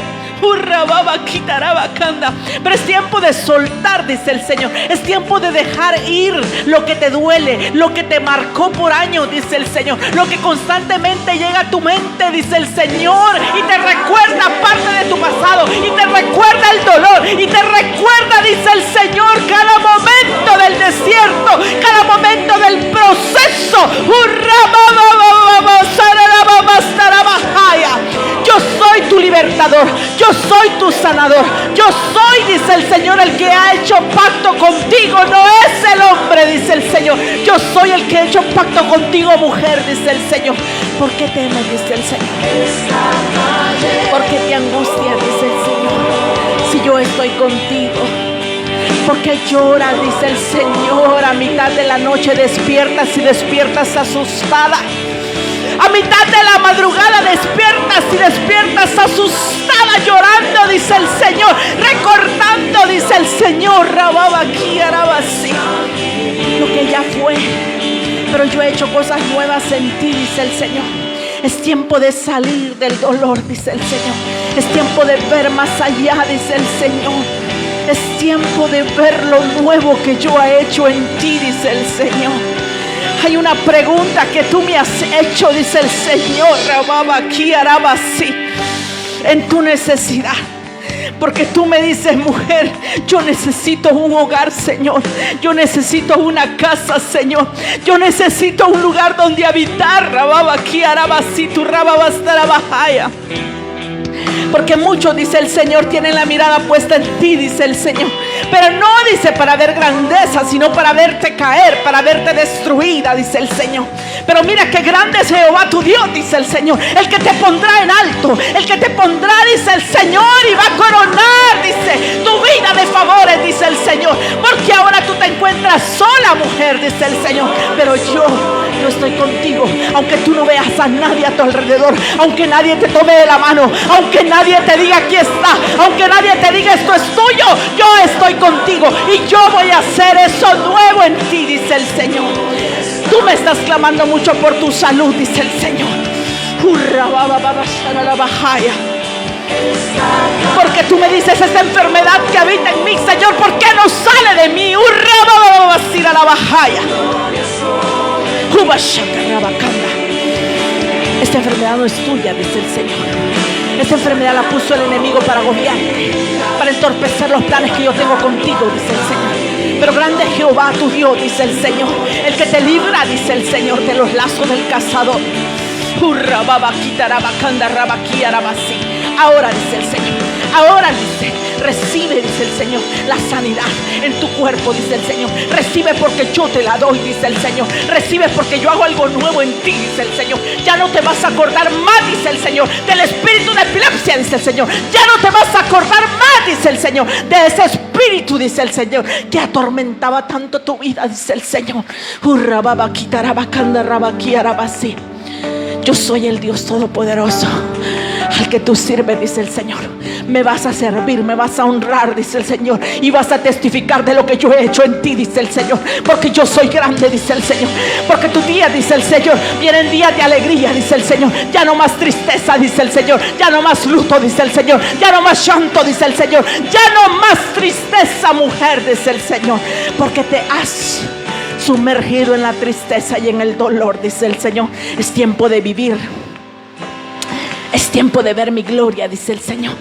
Pero es tiempo de soltar, dice el Señor. Es tiempo de dejar ir lo que te duele, lo que te marcó por años, dice el Señor. Lo que constantemente llega a tu mente, dice el Señor, y te recuerda parte de tu pasado, y te recuerda el dolor, y te recuerda, dice el Señor, cada momento del desierto, cada momento del proceso. Yo soy tu libertador, yo soy tu sanador, yo soy, dice el Señor, el que ha hecho pacto contigo. No es el hombre, dice el Señor. Yo soy el que ha hecho pacto contigo, mujer, dice el Señor. ¿Por qué temes, dice el Señor? ¿Por qué te angustia, dice el Señor? Si yo estoy contigo. ¿Por qué lloras, dice el Señor? A mitad de la noche despiertas y despiertas asustada. A mitad de la madrugada despiertas y despiertas asustada, llorando, dice el Señor, recordando, dice el Señor, rababa aquí, araba así, lo que ya fue, pero yo he hecho cosas nuevas en ti, dice el Señor. Es tiempo de salir del dolor, dice el Señor. Es tiempo de ver más allá, dice el Señor. Es tiempo de ver lo nuevo que yo he hecho en ti, dice el Señor. Hay una pregunta que tú me has hecho, dice el Señor, rababa aquí, araba así, en tu necesidad. Porque tú me dices, mujer, yo necesito un hogar, Señor. Yo necesito una casa, Señor. Yo necesito un lugar donde habitar, rababa aquí, araba así, tu rababa hasta la bajaya. Porque muchos, dice el Señor, tienen la mirada puesta en ti, dice el Señor. Pero no dice para ver grandeza, sino para verte caer, para verte destruida, dice el Señor. Pero mira que grande es Jehová tu Dios, dice el Señor, el que te pondrá en alto, el que te pondrá, dice el Señor, y va a coronar, dice, tu vida de favores, dice el Señor. Porque ahora tú te encuentras sola, mujer, dice el Señor, pero yo estoy contigo. Aunque tú no veas a nadie a tu alrededor, aunque nadie te tome de la mano, aunque nadie te diga aquí está, aunque nadie te diga esto es tuyo, yo estoy contigo y yo voy a hacer eso nuevo en ti, dice el Señor. Tú me estás clamando mucho por tu salud, dice el Señor. Porque tú me dices, esta enfermedad que habita en mí, Señor, ¿por qué no sale de mí? Esta enfermedad no es tuya, dice el Señor. Esta enfermedad la puso el enemigo para agobiarte, para entorpecer los planes que yo tengo contigo, dice el Señor. Pero grande es Jehová tu Dios, dice el Señor, el que te libra, dice el Señor, de los lazos del cazador. Ahora, dice el Señor, ahora, dice, recibe, dice el Señor, la sanidad en tu cuerpo, dice el Señor. Recibe porque yo te la doy, dice el Señor. Recibe porque yo hago algo nuevo en ti, dice el Señor. Ya no te vas a acordar más, dice el Señor, del espíritu de epilepsia, dice el Señor. Ya no te vas a acordar más, dice el Señor, de ese espíritu, dice el Señor, que atormentaba tanto tu vida, dice el Señor. Yo soy el Dios Todopoderoso al que tú sirves, dice el Señor. Me vas a servir, me vas a honrar, dice el Señor, y vas a testificar de lo que yo he hecho en ti, dice el Señor. Porque yo soy grande, dice el Señor. Porque tu día, dice el Señor, vienen días de alegría, dice el Señor. Ya no más tristeza, dice el Señor. Ya no más luto, dice el Señor. Ya no más llanto, dice el Señor. Ya no más tristeza, mujer, dice el Señor. Porque te has sumergido en la tristeza y en el dolor, dice el Señor. Es tiempo de vivir. Es tiempo de ver mi gloria, dice el Señor.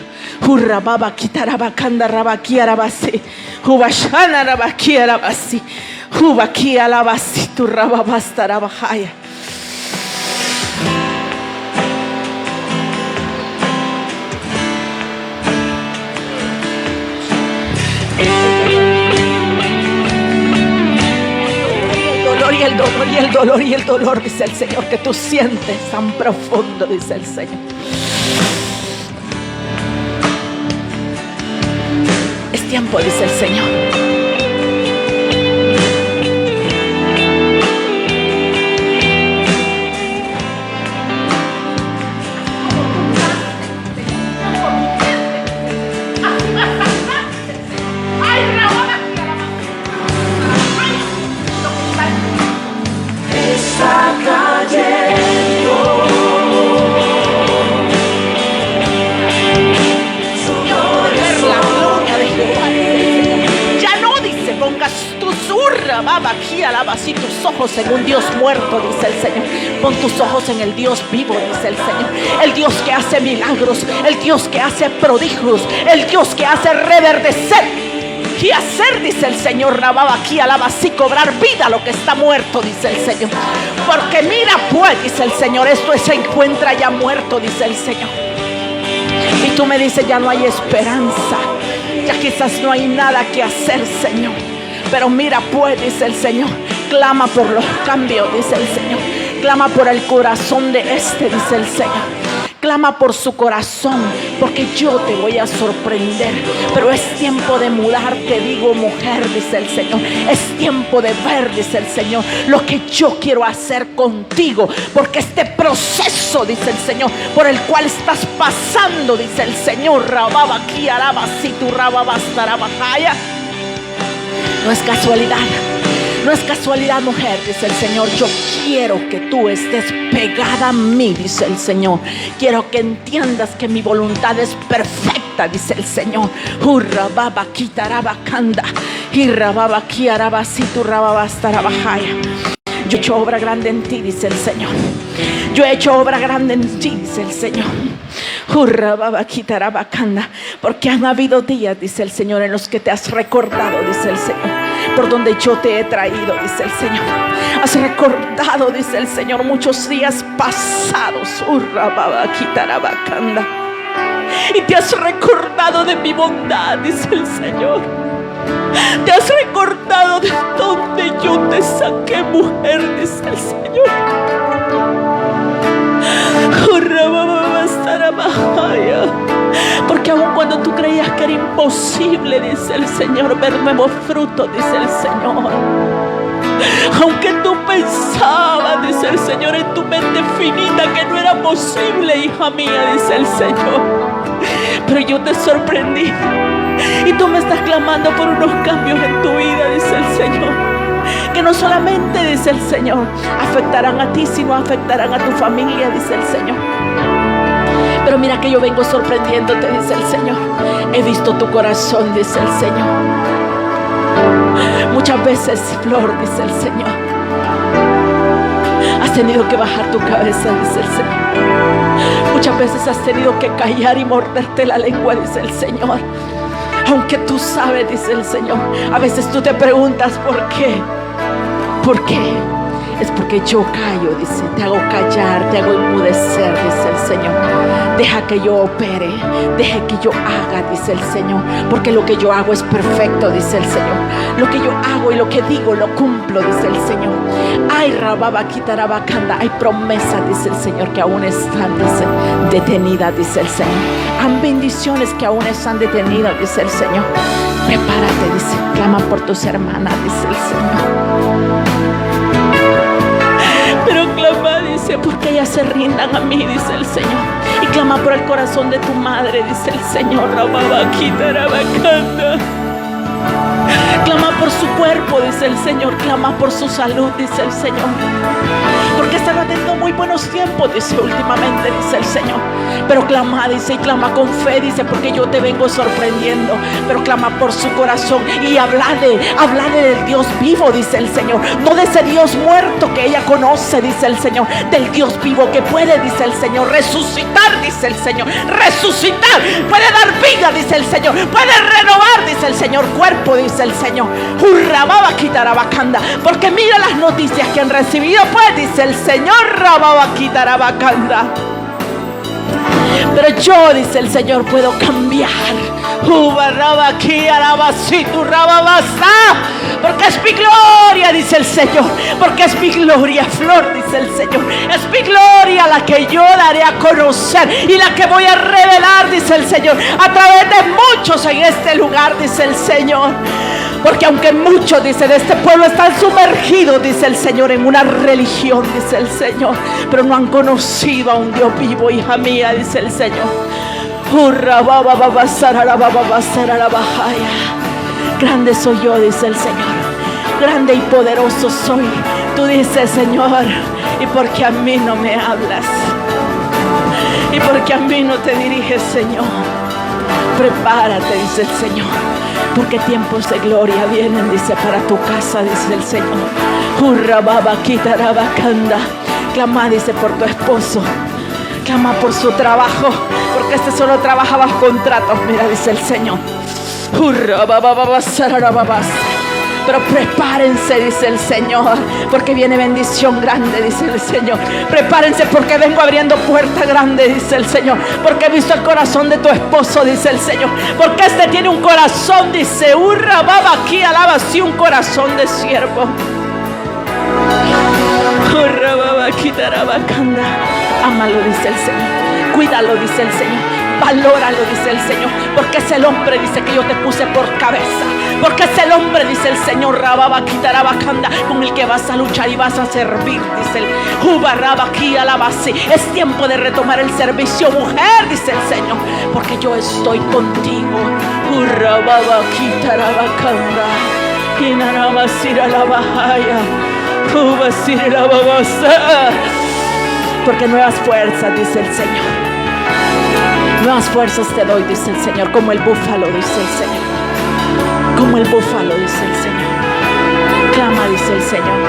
Hurrababa kitaraba kanda rabaki arabasi. Hubashana rabaki arabasi. Hubaki alabasi tu rababasta rabahaya. y el dolor y el dolor y el dolor, dice el Señor, que tú sientes tan profundo, dice el Señor. Es tiempo, dice el Señor. Así tus ojos en un Dios muerto, dice el Señor. Pon tus ojos en el Dios vivo, dice el Señor. El Dios que hace milagros, el Dios que hace prodigios, el Dios que hace reverdecer y hacer, dice el Señor. Rababa aquí, alaba así, cobrar vida a lo que está muerto, dice el Señor. Porque mira pues, dice el Señor, esto se encuentra ya muerto, dice el Señor. Y tú me dices, ya no hay esperanza, ya quizás no hay nada que hacer, Señor. Pero mira pues, dice el Señor, clama por los cambios, dice el Señor. Clama por el corazón de dice el Señor. Clama por su corazón, porque yo te voy a sorprender. Pero es tiempo de mudarte, digo mujer, dice el Señor. Es tiempo de ver, dice el Señor, lo que yo quiero hacer contigo. Porque este proceso, dice el Señor, por el cual estás pasando, dice el Señor, rababa aquí, araba, si tu rababa, estarabajaya. No es casualidad, no es casualidad, mujer, dice el Señor. Yo quiero que tú estés pegada a mí, dice el Señor. Quiero que entiendas que mi voluntad es perfecta, dice el Señor. Hurra baba quitaraba canda, hirra baba kiaraba si tu rababa estarabajaya. Yo he hecho obra grande en ti, dice el Señor. Yo he hecho obra grande en ti, dice el Señor. Porque han habido días, dice el Señor, en los que te has recordado, dice el Señor, por donde yo te he traído, dice el Señor. Has recordado, dice el Señor, muchos días pasados. Y te has recordado de mi bondad, dice el Señor. Te has recordado de donde yo te saqué, mujer, dice el Señor. Porque aun cuando tú creías que era imposible, dice el Señor, ver nuevos frutos, dice el Señor. Aunque tú pensabas, dice el Señor, en tu mente finita que no era posible, hija mía, dice el Señor, pero yo te sorprendí y tú me estás clamando por unos cambios en tu vida, dice el Señor, que no solamente, dice el Señor, afectarán a ti, sino afectarán a tu familia, dice el Señor. Pero mira que yo vengo sorprendiéndote, dice el Señor. He visto tu corazón, dice el Señor. Muchas veces, Flor, dice el Señor, has tenido que bajar tu cabeza, dice el Señor. Muchas veces has tenido que callar y morderte la lengua, dice el Señor. Aunque tú sabes, dice el Señor, a veces tú te preguntas ¿por qué? ¿Por qué? Es porque yo callo, dice, te hago callar, te hago enmudecer, dice el Señor. Deja que yo opere, deja que yo haga, dice el Señor, porque lo que yo hago es perfecto, dice el Señor. Lo que yo hago y lo que digo lo cumplo, dice el Señor. Ay, rababa, quitaraba, canda. Hay promesas, dice el Señor, que aún están, dice, detenidas, dice el Señor. Hay bendiciones que aún están detenidas, dice el Señor. Prepárate, dice, clama por tus hermanas, dice el Señor. Pero clama, dice, porque ellas se rindan a mí, dice el Señor. Y clama por el corazón de tu madre, dice el Señor. Clama por su cuerpo, dice el Señor. Clama por su salud, dice el Señor. Porque están teniendo muy buenos tiempos, dice últimamente, dice el Señor. Pero clama, dice, y clama con fe, dice, porque yo te vengo sorprendiendo. Pero clama por su corazón y hablale del Dios vivo, dice el Señor. No de ese Dios muerto que ella conoce, dice el Señor. Del Dios vivo que puede, dice el Señor, resucitar, dice el Señor. Resucitar, puede dar vida, dice el Señor. Puede renovar, dice el Señor, cuerpo, dice el Señor. Hurrababa quitarabacanda. Porque mira las noticias que han recibido, pues, dice el Señor. Rababa quitarabacanda. Pero yo, dice el Señor, puedo cambiar. porque es mi gloria, dice el Señor, porque es mi gloria, Flor, dice el Señor, es mi gloria la que yo daré a conocer y la que voy a revelar, dice el Señor, a través de muchos en este lugar, dice el Señor. Porque aunque muchos, dice, de este pueblo están sumergidos, dice el Señor, en una religión, dice el Señor, pero no han conocido a un Dios vivo, hija mía, dice el Señor. Grande soy yo, dice el Señor, grande y poderoso soy. Tú dices, Señor, y porque a mí no me hablas, y porque a mí no te diriges, Señor, prepárate, dice el Señor, porque tiempos de gloria vienen, dice, para tu casa, dice el Señor. Clama, dice, por tu esposo, clama por su trabajo, porque este solo trabaja bajo contratos, mira, dice el Señor. Pero prepárense, dice el Señor, porque viene bendición grande, dice el Señor. Prepárense porque vengo abriendo puerta grande, dice el Señor, porque he visto el corazón de tu esposo, dice el Señor, porque este tiene un corazón, dice, aquí alaba así, un corazón de siervo. Ámalo, dice el Señor, cuídalo, dice el Señor, valóralo, dice el Señor, porque es el hombre, dice, que yo te puse por cabeza, porque es el hombre, dice el Señor, con el que vas a luchar y vas a servir, dice el es tiempo de retomar el servicio, mujer, dice el Señor, porque yo estoy contigo. Porque nuevas fuerzas, dice el Señor, nuevas fuerzas te doy, dice el Señor, como el búfalo, dice el Señor, como el búfalo, dice el Señor. Clama, dice el Señor.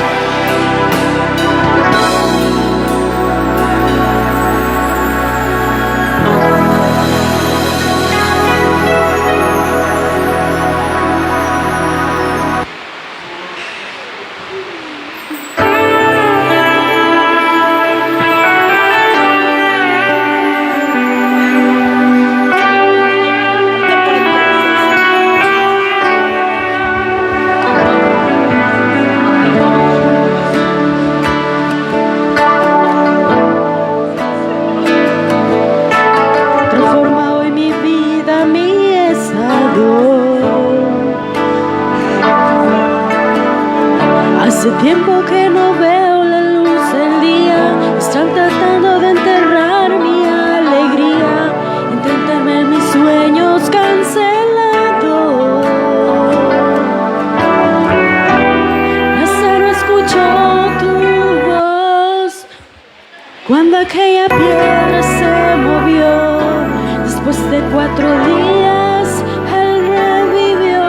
Hace tiempo que no veo la luz del día, están tratando de enterrar mi alegría, intentarme mis sueños cancelados. Lázaro escuchó tu voz cuando aquella piedra se movió. Después de 4 días él revivió.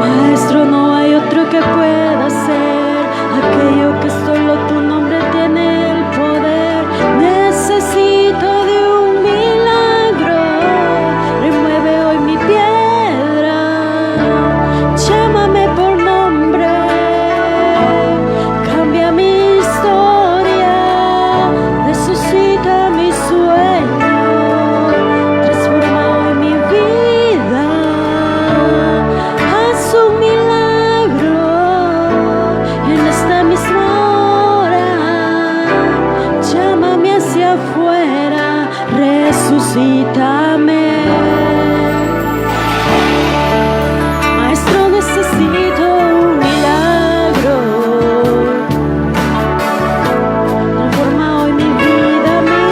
Maestro, no hay otro que pueda hacer aquello que solo tu nombre tiene el poder. Necesito de un milagro, remueve hoy mi piedra, llámame por nombre, cambia mi historia, resucita mi sueño, transforma hoy mi vida, haz un milagro en esta misma hora, llámame hacia afuera, resucítame. Maestro, necesito un milagro, transforma hoy mi vida, mi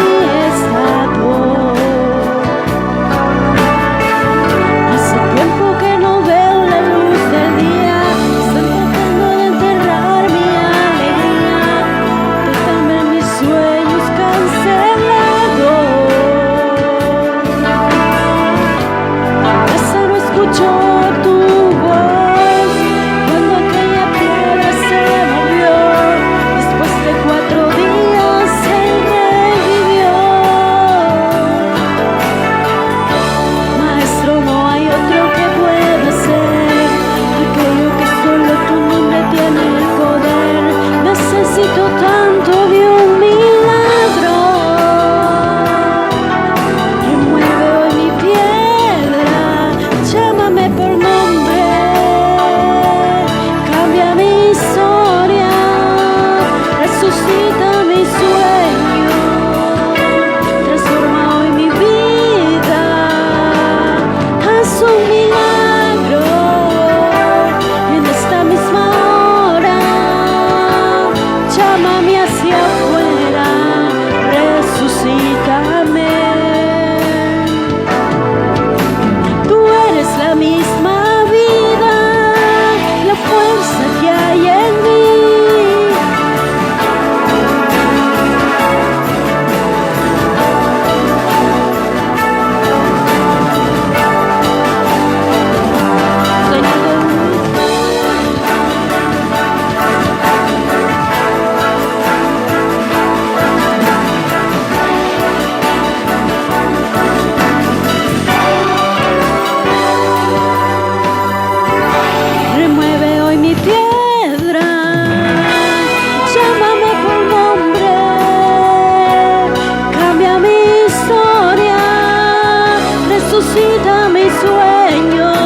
estado. Hace tiempo que no veo la luz del día, están tratando de enterrar mi alegría, quitarme mis sueños cancelados. Lázaro escuchó tu voz cuando aquella piedra se movió. Después de 4 días él revivió. Maestro, no hay otro que pueda hacer aquello que solo tu nombre tiene el poder. Necesito tanto de un milagro, remueve hoy mi piedra, mis sueños,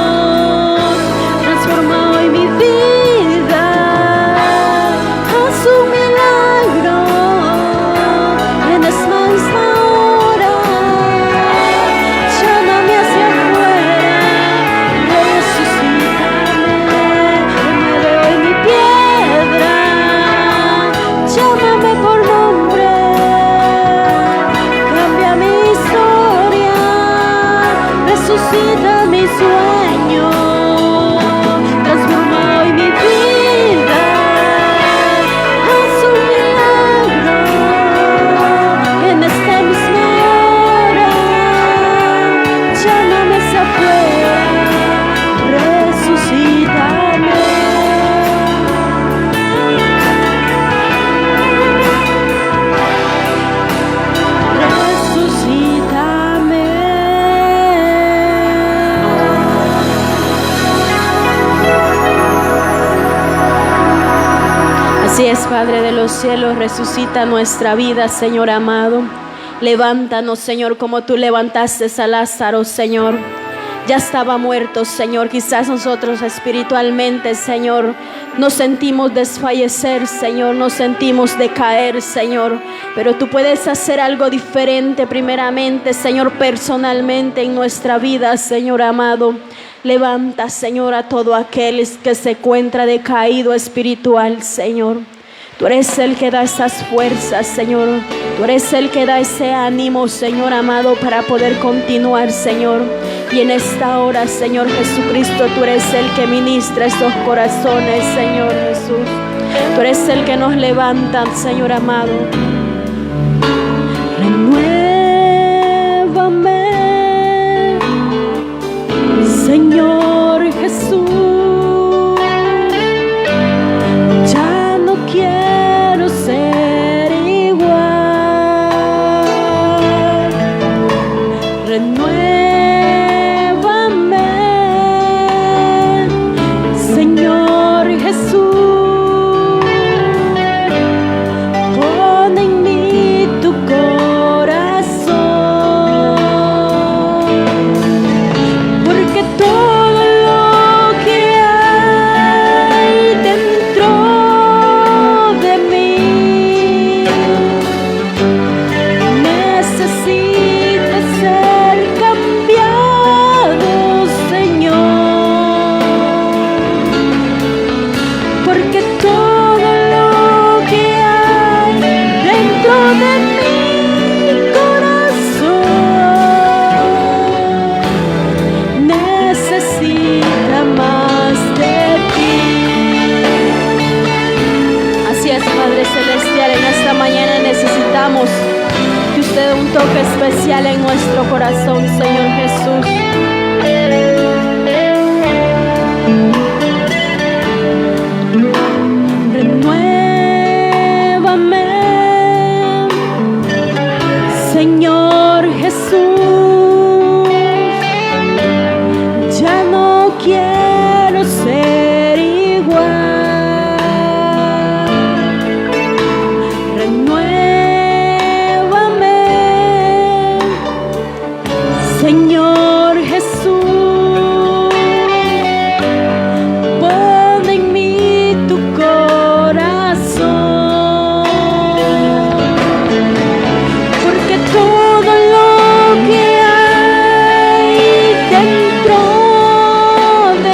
transforma hoy mi vida. Haz un milagro en esta misma hora. Llámame hacia afuera, resucítame. Remueve hoy mi piedra, llámame por nombre. Cambia mi historia, resucita mi sueño, transforma hoy mi vida. Haz un milagro en esta misma hora. Llámame hacia afuera, resucítame. Resucítame. Así es, Padre de los cielos, resucita nuestra vida, Señor amado. Levántanos, Señor, como tú levantaste a Lázaro, Señor. Ya estaba muerto, Señor. Quizás nosotros espiritualmente, Señor, nos sentimos desfallecer, Señor, nos sentimos decaer, Señor. Pero tú puedes hacer algo diferente primeramente, Señor, personalmente en nuestra vida, Señor amado. Levanta, Señor, a todo aquel que se encuentra decaído espiritual, Señor. Tú eres el que da esas fuerzas, Señor. Tú eres el que da ese ánimo, Señor amado, para poder continuar, Señor. Y en esta hora, Señor Jesucristo, tú eres el que ministra estos corazones, Señor Jesús. Tú eres el que nos levanta, Señor amado. Renuévame, Señor Jesús. Ya no quiero ser igual. Renuévame, Señor Jesús. Pon en mí tu corazón, porque todo lo que hay dentro de mí necesita ser cambiado, Señor. Porque todo lo que hay dentro de mi corazón necesita más de ti. Así es, Padre Celestial, en esta mañana necesitamos que usted dé un toque especial en nuestro corazón, Señor Jesús. Renuévame, Señor Jesús. Ya no quiero ser igual. Renuévame, Señor Jesús. Pon en mí tu corazón, porque todo lo que hay dentro de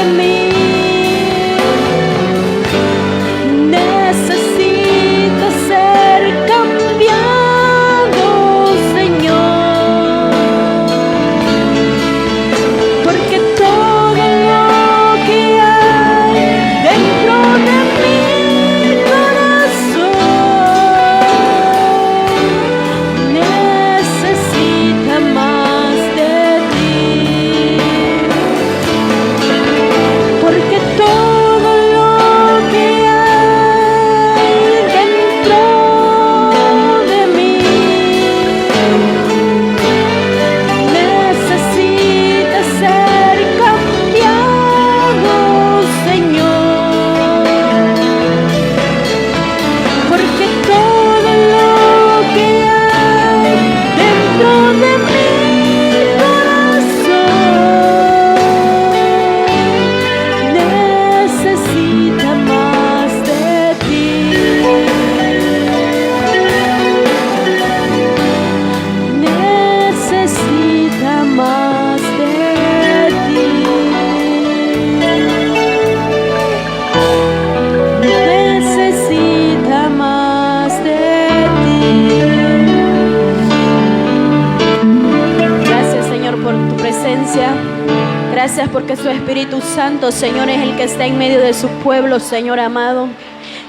Gracias porque su Espíritu Santo, Señor, es el que está en medio de su pueblo, Señor amado.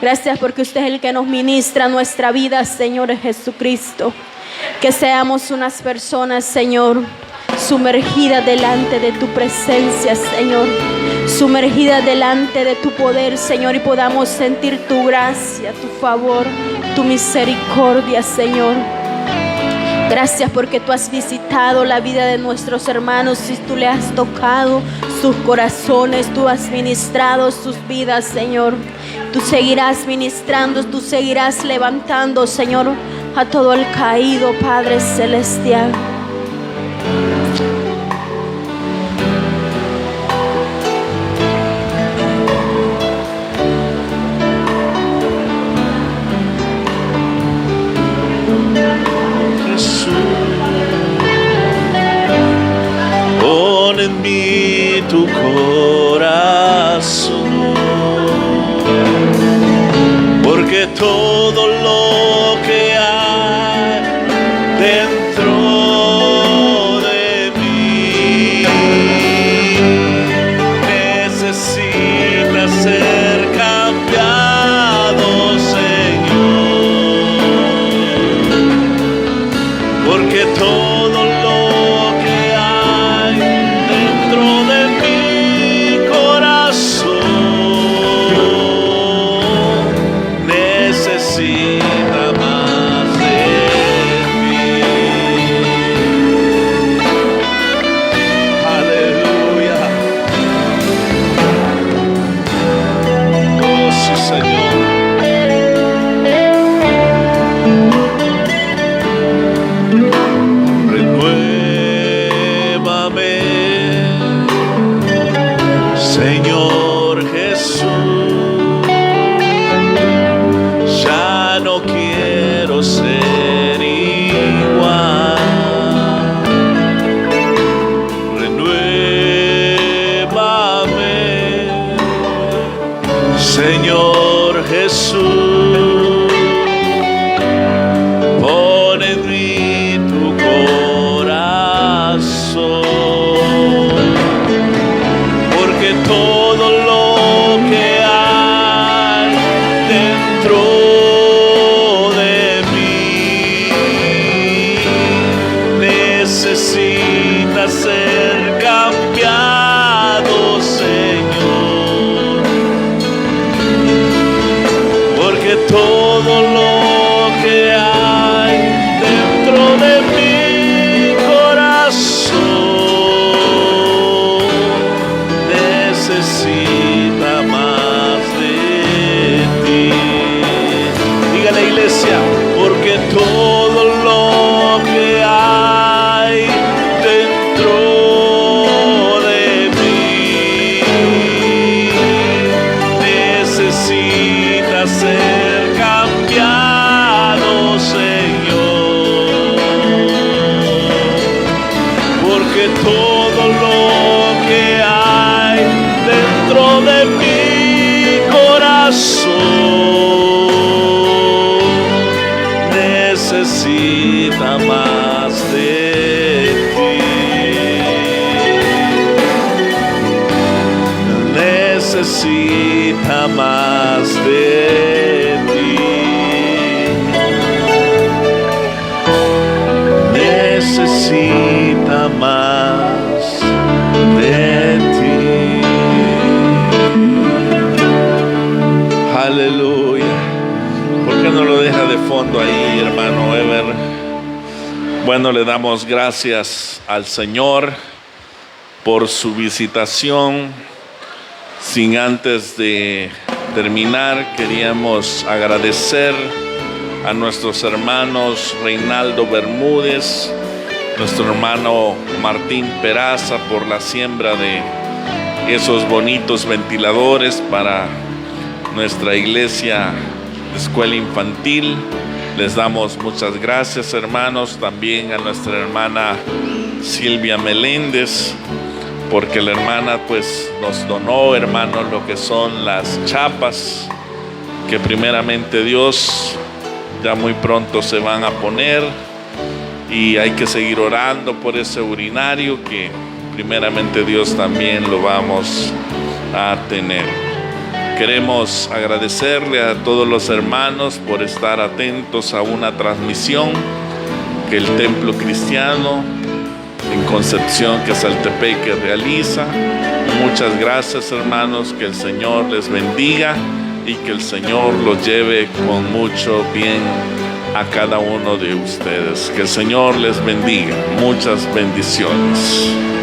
Gracias porque usted es el que nos ministra nuestra vida, Señor Jesucristo. Que seamos unas personas, Señor, sumergidas delante de tu presencia, Señor. Sumergidas delante de tu poder, Señor, y podamos sentir tu gracia, tu favor, tu misericordia, Señor. Gracias porque tú has visitado la vida de nuestros hermanos y tú le has tocado sus corazones, tú has ministrado sus vidas, Señor. Tú seguirás ministrando, tú seguirás levantando, Señor, a todo el caído, Padre Celestial. Pon en mí tu corazón, porque todo lo que hay dentro de mí necesita ser cambiado, Señor, porque todo lo que hay dentro de mi corazón necesita más de ti. Aleluya. Oh, sí, Señor. Renuévame, Señor Jesús. Ya no quiero ser igual. Renuévame, Señor Jesús. Pon en mí tu corazón, porque todo lo que hay dentro de mí necesita ser cambiado, Señor, porque todo lo que hay dentro de mi corazón necesita más de ti. Dígale, iglesia, porque todo lo que hay dentro de mí necesita ser cambiado, Señor, porque todo lo que hay dentro de mi corazón necesita más de ti. Necesita más de ti. Necesita más de ti. Aleluya. ¿Por qué no lo deja de fondo ahí, hermano Ever? Bueno, le damos gracias al Señor por su visitación. Sin antes de terminar, queríamos agradecer a nuestros hermanos Reinaldo Bermúdez, nuestro hermano Martín Peraza, por la siembra de esos bonitos ventiladores para nuestra iglesia de escuela infantil. Les damos muchas gracias, hermanos. También a nuestra hermana Silvia Meléndez, porque la hermana pues nos donó, hermanos, lo que son las chapas, que primeramente Dios ya muy pronto se van a poner, y hay que seguir orando por ese urinario que primeramente Dios también lo vamos a tener. Queremos agradecerle a todos los hermanos por estar atentos a una transmisión que el Templo Cristiano en Concepción, Quezaltepeque, realiza. Muchas gracias, hermanos, que el Señor les bendiga y que el Señor los lleve con mucho bien a cada uno de ustedes. Que el Señor les bendiga. Muchas bendiciones.